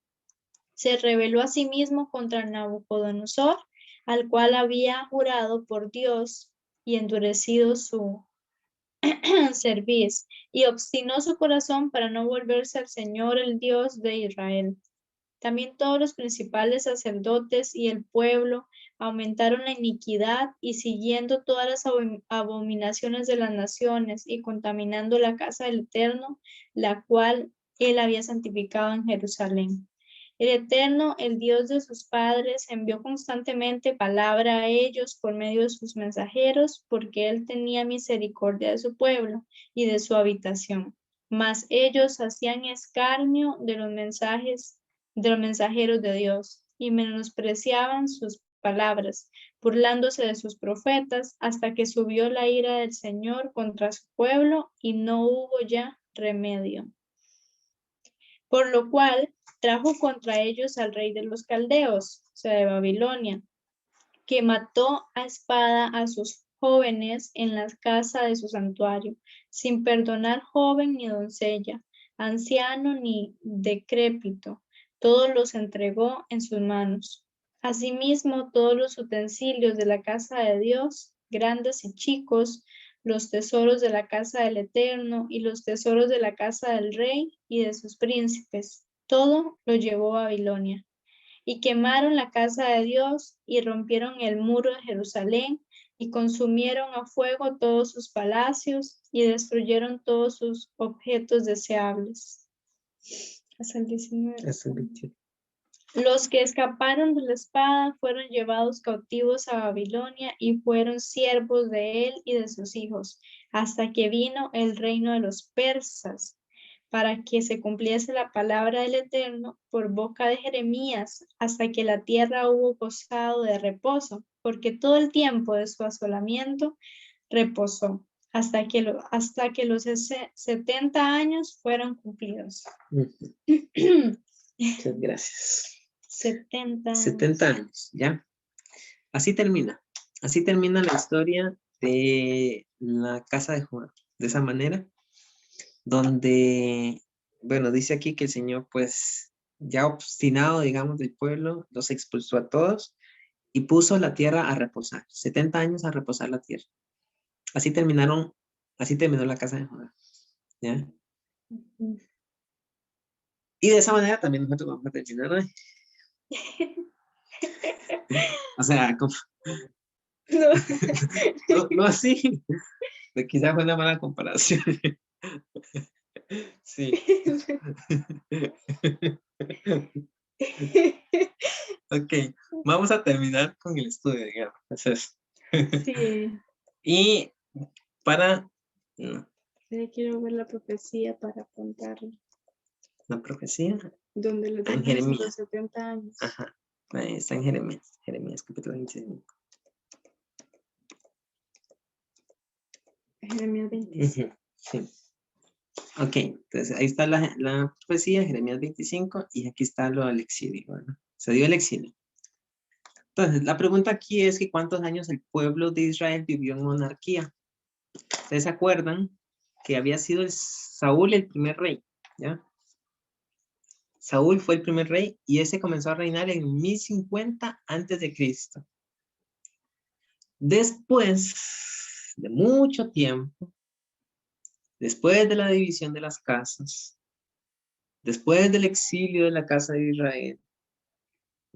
Se rebeló a sí mismo contra Nabucodonosor, al cual había jurado por Dios y endurecido su cerviz, y obstinó su corazón para no volverse al Señor, el Dios de Israel. También todos los principales sacerdotes y el pueblo aumentaron la iniquidad y siguiendo todas las abominaciones de las naciones y contaminando la casa del Eterno, la cual él había santificado en Jerusalén. El Eterno, el Dios de sus padres, envió constantemente palabra a ellos por medio de sus mensajeros, porque él tenía misericordia de su pueblo y de su habitación. Mas ellos hacían escarnio de los mensajeros de Dios y menospreciaban sus palabras, burlándose de sus profetas, hasta que subió la ira del Señor contra su pueblo y no hubo ya remedio. Por lo cual trajo contra ellos al rey de los caldeos, o sea, de Babilonia, que mató a espada a sus jóvenes en la casa de su santuario, sin perdonar joven ni doncella, anciano ni decrépito, todos los entregó en sus manos. Asimismo, todos los utensilios de la casa de Dios, grandes y chicos, los tesoros de la casa del Eterno y los tesoros de la casa del rey y de sus príncipes, todo lo llevó a Babilonia. Y quemaron la casa de Dios y rompieron el muro de Jerusalén y consumieron a fuego todos sus palacios y destruyeron todos sus objetos deseables. Hasta el 19. Hasta el 21. Los que escaparon de la espada fueron llevados cautivos a Babilonia y fueron siervos de él y de sus hijos, hasta que vino el reino de los persas, para que se cumpliese la palabra del Eterno por boca de Jeremías, hasta que la tierra hubo gozado de reposo, porque todo el tiempo de su asolamiento reposó, hasta que los 70 años fueron cumplidos. Muchas gracias. 70 años. 70 años, ¿ya? Así termina la historia de la casa de Judá, de esa manera, donde, bueno, dice aquí que el Señor, pues, ya obstinado, digamos, del pueblo, los expulsó a todos y puso la tierra a reposar, 70 años a reposar la tierra. Así terminó la casa de Judá, ¿ya? Y de esa manera también nosotros vamos a terminar hoy. O sea, como... no así. Quizás fue una mala comparación. Sí. Ok, vamos a terminar con el estudio, digamos. Entonces, Sí. y para no, Quiero ver la profecía para apuntarlo. la profecía Donde le en dicen Jeremías. los 70 años. Ajá, ahí está en Jeremías capítulo 25. Jeremías 25. Sí. Ok, entonces ahí está la profecía, Jeremías 25, y aquí está lo del exilio, ¿verdad? Se dio el exilio. Entonces, la pregunta aquí es que ¿cuántos años el pueblo de Israel vivió en monarquía? ¿Ustedes se acuerdan que había sido Saúl el primer rey? ¿Ya? Saúl fue el primer rey y ese comenzó a reinar en 1050 antes de Cristo. Después de mucho tiempo, después de la división de las casas, después del exilio de la casa de Israel,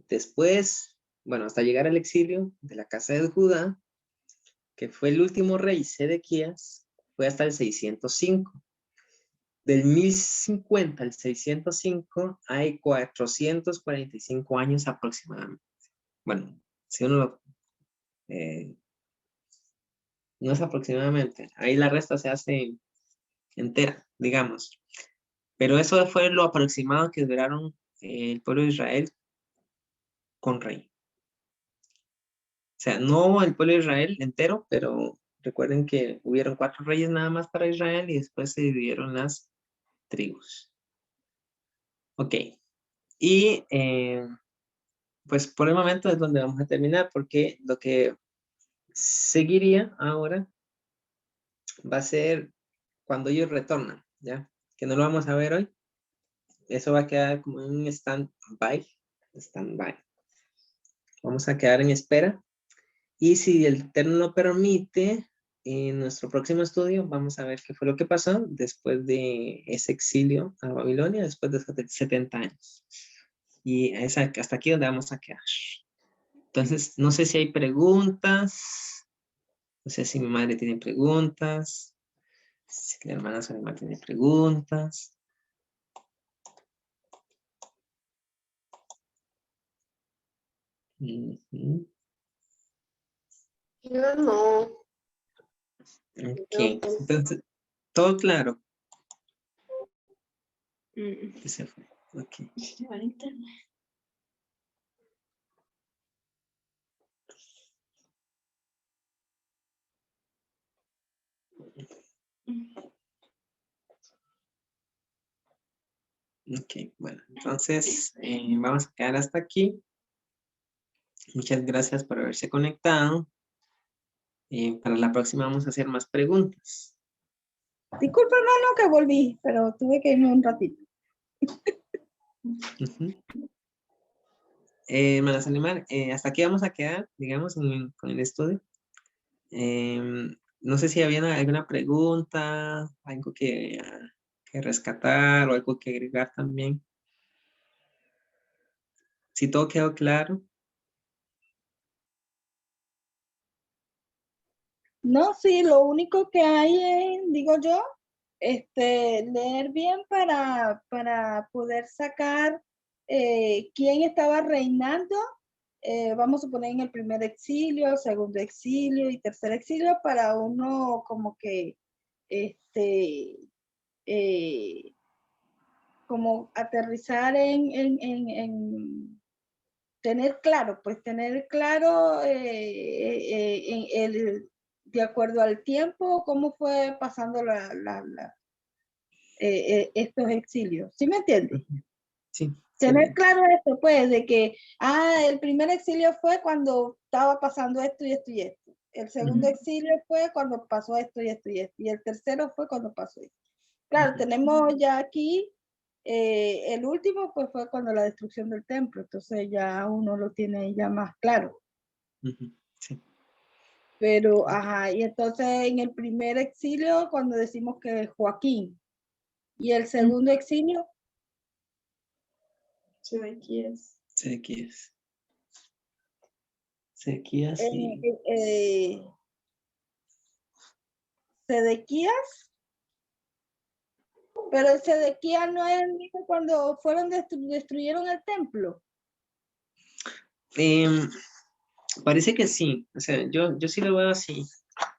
después, bueno, hasta llegar al exilio de la casa de Judá, que fue el último rey, Sedequías, fue hasta el 605. Del 1050 al 605 hay 445 años aproximadamente. Bueno, si uno lo... no es aproximadamente, ahí la resta se hace entera, digamos. Pero eso fue lo aproximado que duraron el pueblo de Israel con rey. O sea, no el pueblo de Israel entero, pero recuerden que hubieron 4 reyes nada más para Israel y después se dividieron las tribus. Ok. Y pues por el momento es donde vamos a terminar, porque lo que seguiría ahora va a ser cuando ellos retornan, ¿ya? Que no lo vamos a ver hoy. Eso va a quedar como en un stand-by. Stand-by. Vamos a quedar en espera. Y si el Eterno lo permite, en nuestro próximo estudio vamos a ver qué fue lo que pasó después de ese exilio a Babilonia, después de 70 años. Y hasta aquí donde vamos a quedar. Entonces, no sé si hay preguntas. No sé si mi madre tiene preguntas. Si la hermana Solemar tiene preguntas. Ujú. Yo no. Ok, entonces, todo claro. ¿Qué se fue? Ok. Se va al internet. Ok, bueno, entonces vamos a quedar hasta aquí. Muchas gracias por haberse conectado. Para la próxima vamos a hacer más preguntas. Disculpa, hermano, que volví, pero tuve que irme un ratito. Ujú. Hermana Salimar, hasta aquí vamos a quedar, digamos, con el estudio. No sé si había alguna pregunta, algo que rescatar o algo que agregar también. Si todo quedó claro. No, sí, lo único que hay es, digo yo, leer bien para poder sacar quién estaba reinando, vamos a poner en el primer exilio, segundo exilio y tercer exilio, para uno como que, eh, como aterrizar en tener claro, pues tener claro de acuerdo al tiempo, cómo fue pasando estos exilios. ¿Sí me entiendes? Ujú. Sí, Tener sí. claro esto, pues, de que, el primer exilio fue cuando estaba pasando esto y esto y esto. El segundo Ujú, exilio fue cuando pasó esto y esto y esto. Y el tercero fue cuando pasó esto. Claro, ujú, tenemos ya aquí, el último, pues fue cuando la destrucción del templo. Entonces ya uno lo tiene ya más claro. ujú, sí. Pero, ajá, y entonces en el primer exilio, cuando decimos que Joaquín, y el segundo exilio, Sedequías. Sequías. Sequías y... eh, eh, Sedequías, pero el Sedequías no es el mismo cuando fueron destruyeron el templo. Em, parece que sí. O sea, yo sí lo veo así.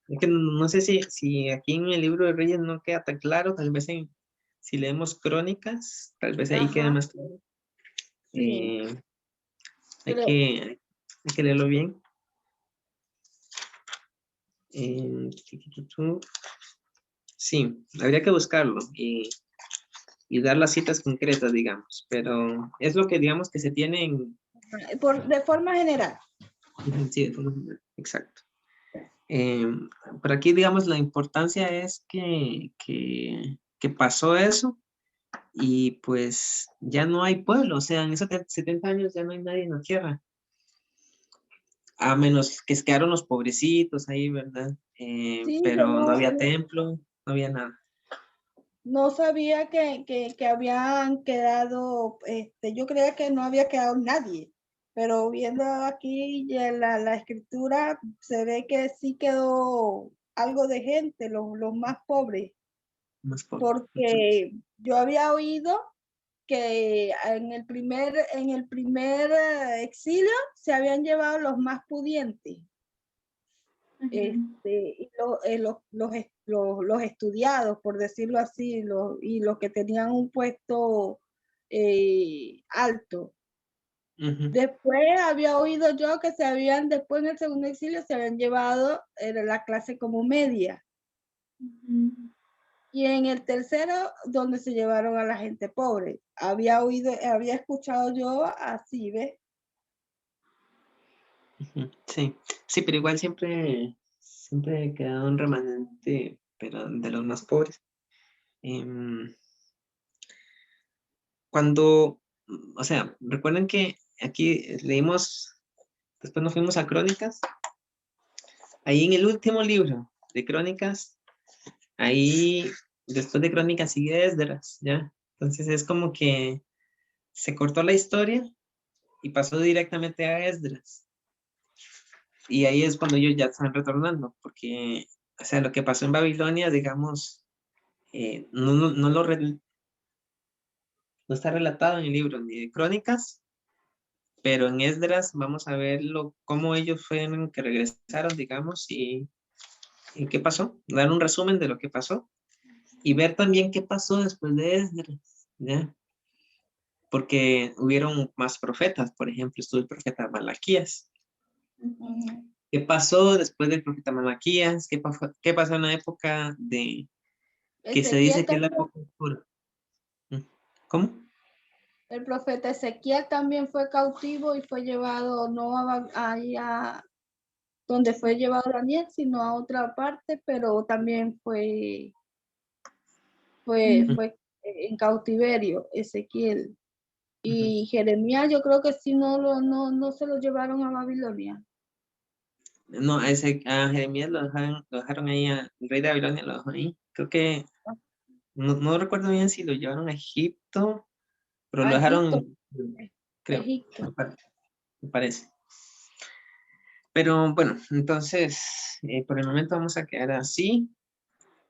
Es que no sé si aquí en el libro de Reyes no queda tan claro. Tal vez si leemos crónicas, tal vez ahí queda Ajá, más claro. sí, Eh, hay pero que leerlo bien. Sí, habría que buscarlo y dar las citas concretas, digamos. Pero es lo que digamos que se tiene en... de forma general. Sí, de forma general, exacto. Eh, por aquí, digamos, la importancia es que pasó eso y pues ya no hay pueblo, o sea, en esos 70 años ya no hay nadie en la tierra, a menos que se quedaron los pobrecitos ahí, ¿verdad? Sí, yo Pero no no, había templo, no había nada. no sabía que habían quedado, yo creía que no había quedado nadie, pero viendo aquí ya la escritura, se ve que sí quedó algo de gente, los más pobres, Más pobre. porque yo había oído que en el primer exilio se habían llevado los más pudientes. y los estudiados, por decirlo así, y los que tenían un puesto alto. Después había oído yo que después en el segundo exilio se habían llevado la clase como media. Y en el tercero, donde se llevaron a la gente pobre. Había escuchado yo así, ¿ves? Sí, sí, pero igual siempre queda un remanente, pero de los más pobres. O sea, recuerden que aquí leímos, después nos fuimos a Crónicas. Ahí en el último libro de Crónicas, ahí después de Crónicas sigue Esdras, ¿ya? Entonces es como que se cortó la historia y pasó directamente a Esdras. Y ahí es cuando ellos ya están retornando, porque, o sea, lo que pasó en Babilonia, digamos, no está relatado en el libro ni de Crónicas, pero en Esdras vamos a ver cómo ellos fueron que regresaron, digamos, y qué pasó, dar un resumen de lo que pasó y ver también qué pasó después de Esdras, ¿ya? Porque hubieron más profetas, por ejemplo, estuvo el profeta Malaquías. ¿Qué pasó después del profeta Malaquías? ¿Qué pasó en la época de que se dice que es la época oscura? ¿Cómo? El profeta Ezequiel también fue cautivo y fue llevado no a donde fue llevado Daniel, sino a otra parte, pero también fue en cautiverio Ezequiel. Y Jeremías yo creo que sí no se lo llevaron a Babilonia. No, a Jeremías lo dejaron ahí, el rey de Babilonia lo dejó ahí. Creo que, no recuerdo bien si lo llevaron a Egipto, pero lo dejaron, creo, Egipto. me parece. Pero bueno, entonces, por el momento vamos a quedar así.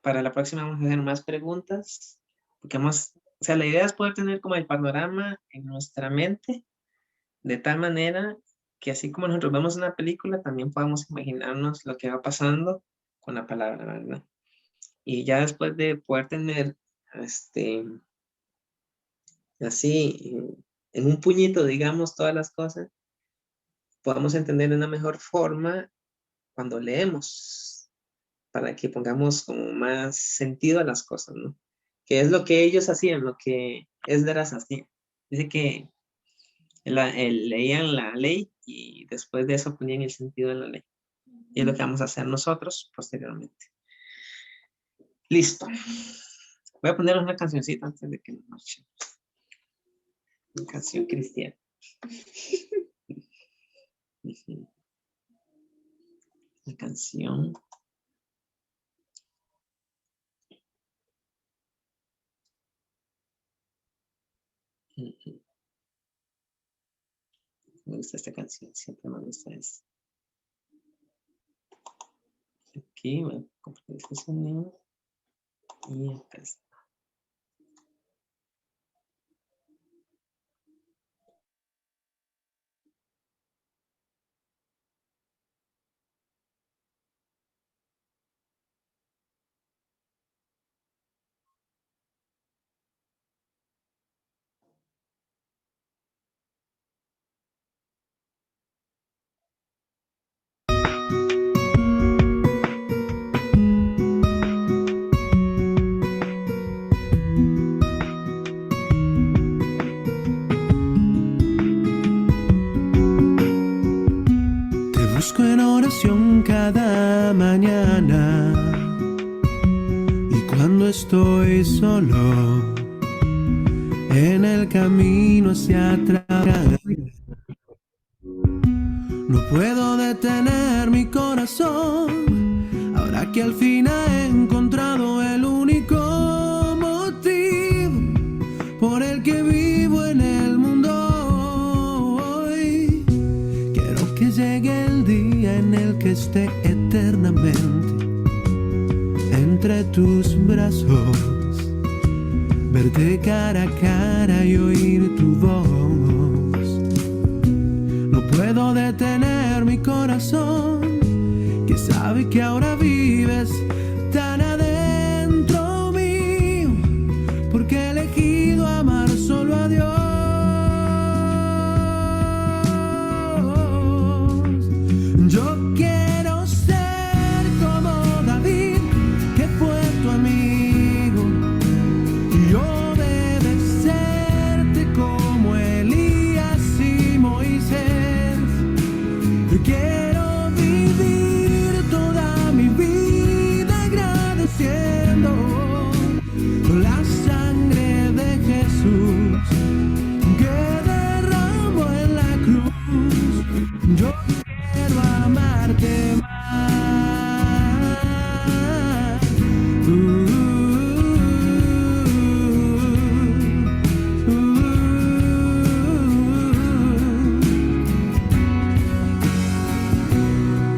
Para la próxima vamos a hacer más preguntas, porque o sea, la idea es poder tener como el panorama en nuestra mente, de tal manera que así como nosotros vemos una película, también podamos imaginarnos lo que va pasando con la palabra, ¿verdad? Y ya después de poder tener, así, en un puñito, digamos, todas las cosas, podamos entender de una mejor forma cuando leemos, para que pongamos como más sentido a las cosas, ¿no? Que es lo que ellos hacían, lo que Esdras hacía. Dice que leían la ley y después de eso ponían el sentido de la ley. Y es lo que vamos a hacer nosotros posteriormente. Listo. Voy a poner una cancioncita antes de que nos marchemos. Una canción cristiana. La canción. Me gusta esta canción, siempre me gusta esta. Aquí voy a compartir este sonido. Y acá está. Busco en oración cada mañana y cuando estoy solo en el camino hacia atrás no puedo detener mi corazón ahora que al fin he encontrado el único motivo por el que vivo en el mundo hoy. Quiero que llegue el día en el que esté eternamente entre tus brazos, verte cara a cara y oír tu voz. No puedo detener mi corazón que sabe sabe que ahora vives tan adentro mío, porque he elegido amar solo a Dios. Yo quiero ser como David, que fue tu amigo, y obedecerte como Elías y Moisés. Quiero vivir toda mi vida agradeciendo la sangre de Jesús que derramó en la cruz. Yo quiero amarte más.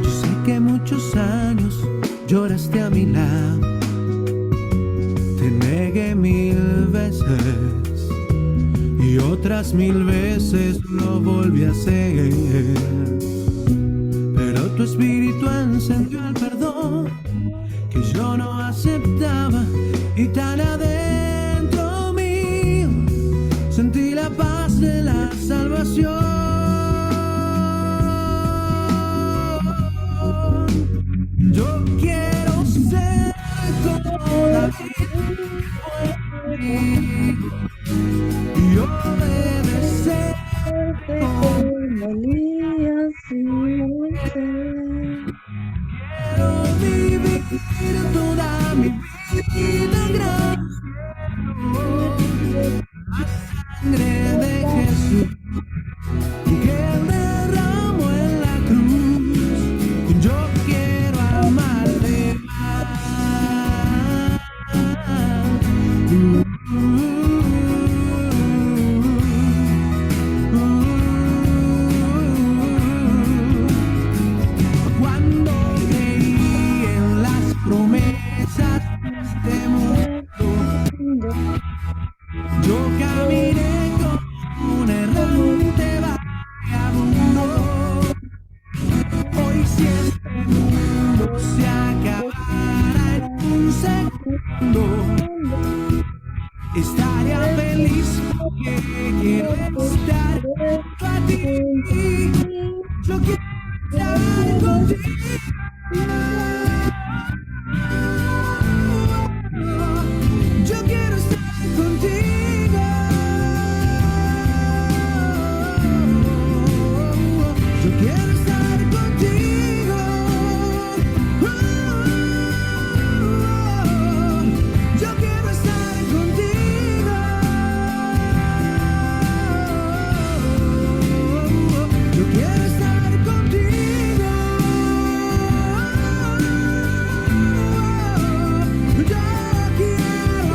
Yo sé que muchos años lloraste a mi lado, te negué 1000 veces y otras 1000 veces lo volví a hacer. Pero tu espíritu encendió el perdón que yo no aceptaba, y tan adentro mío sentí la paz de la salvación. Yo quiero ser como David, y obedecer Como Elías y Moisés. quiero vivir toda mi vida agradeciendo la sangre de Jesús que Él derramó en la cruz. Yo quiero amarte más. Cuando creí en las promesas de este mundo, yo caminé como un errante vagabundo. Hoy si este mundo se acabara en un segundo, estaría feliz porque quiero estar junto a ti. Yo quiero estar contigo. Yo quiero estar contigo. Yo quiero estar contigo. Yo quiero estar contigo. Yo quiero estar contigo. Yo quiero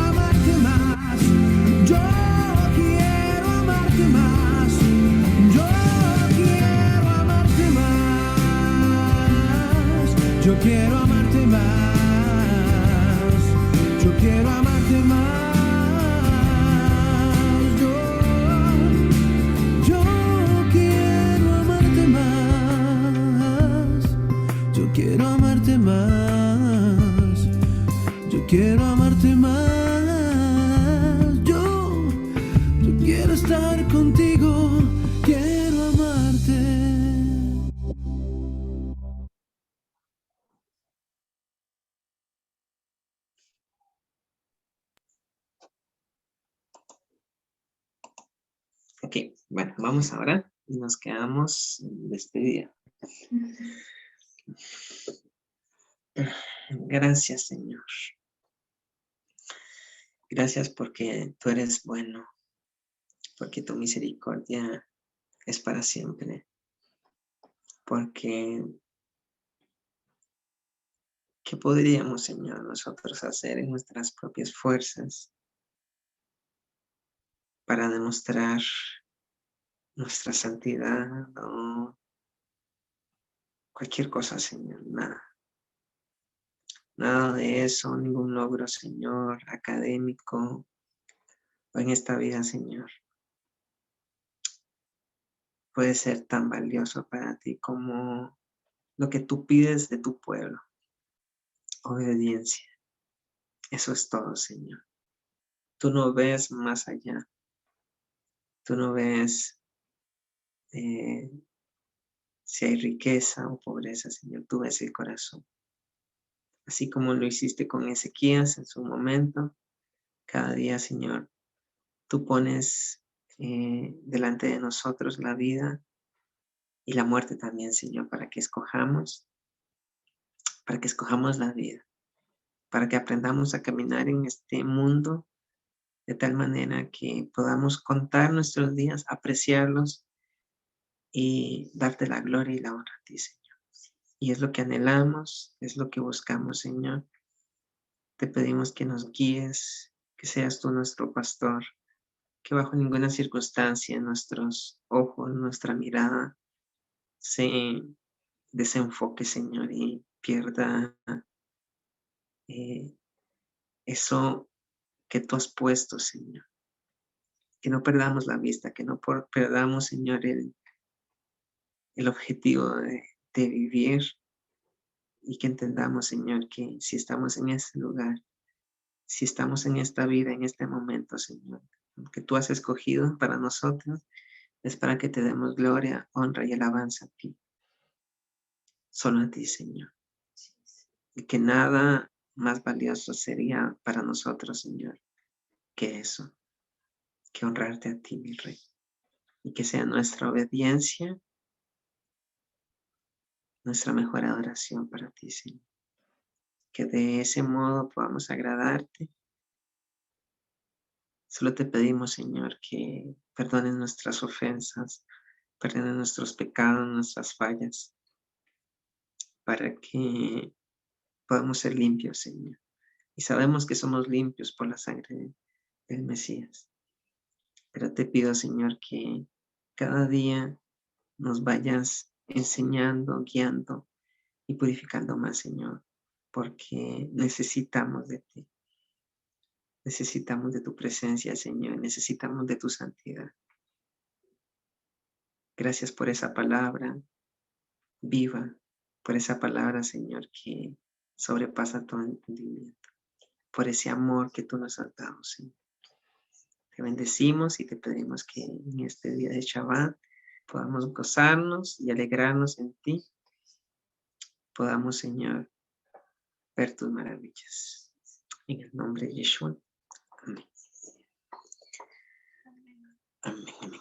amarte más. Yo quiero amarte más. Yo quiero amarte más. Yo quiero amarte más. Yo quiero amarte más. Yo quiero amarte más. Yo quiero amarte más. Yo quiero amarte más. Yo quiero estar contigo. Quiero amarte. Ok, bueno, vamos ahora y nos quedamos en despedida. Gracias, Señor. Gracias porque tú eres bueno, porque tu misericordia es para siempre, porque ¿qué podríamos, Señor, nosotros hacer en nuestras propias fuerzas para demostrar nuestra santidad o cualquier cosa, Señor? Nada. Nada de eso, ningún logro, Señor, académico o en esta vida, Señor, puede ser tan valioso para ti como lo que tú pides de tu pueblo. obediencia. Eso es todo, Señor. Tú no ves más allá. Tú no ves si hay riqueza o pobreza, Señor. Tú ves el corazón. Así como lo hiciste con Ezequías en su momento, cada día, Señor, tú pones delante de nosotros la vida y la muerte también, Señor, para que escojamos la vida, para que aprendamos a caminar en este mundo de tal manera que podamos contar nuestros días, apreciarlos y darte la gloria y la honra a ti, Señor. Y es lo que anhelamos, es lo que buscamos, Señor. Te pedimos que nos guíes, que seas tú nuestro pastor, que bajo ninguna circunstancia nuestros ojos, nuestra mirada se desenfoque, Señor, y pierda eso que tú has puesto, Señor. Que no perdamos la vista, que no perdamos, Señor, el objetivo de vivir y que entendamos, Señor, que si estamos en este lugar, si estamos en esta vida, en este momento, Señor, que tú has escogido para nosotros, es para que te demos gloria, honra y alabanza a ti. Solo a ti, Señor. Y que nada más valioso sería para nosotros, Señor, que eso, que honrarte a ti, mi Rey. Y que sea nuestra obediencia, nuestra mejor adoración para ti, Señor. Que de ese modo podamos agradarte. Solo te pedimos, Señor, que perdones nuestras ofensas, perdones nuestros pecados, nuestras fallas, para que podamos ser limpios, Señor. Y sabemos que somos limpios por la sangre del Mesías. Pero te pido, Señor, que cada día nos vayas enseñando, guiando y purificando más, Señor, porque necesitamos de ti. Necesitamos de tu presencia, Señor. Necesitamos de tu santidad. Gracias por esa palabra viva, por esa palabra, Señor, que sobrepasa todo entendimiento, por ese amor que tú nos has dado, Señor. Te bendecimos y te pedimos que en este día de Shabbat podamos gozarnos y alegrarnos en ti. Podamos, Señor, ver tus maravillas. En el nombre de Yeshua. Amén. Amén. Amén.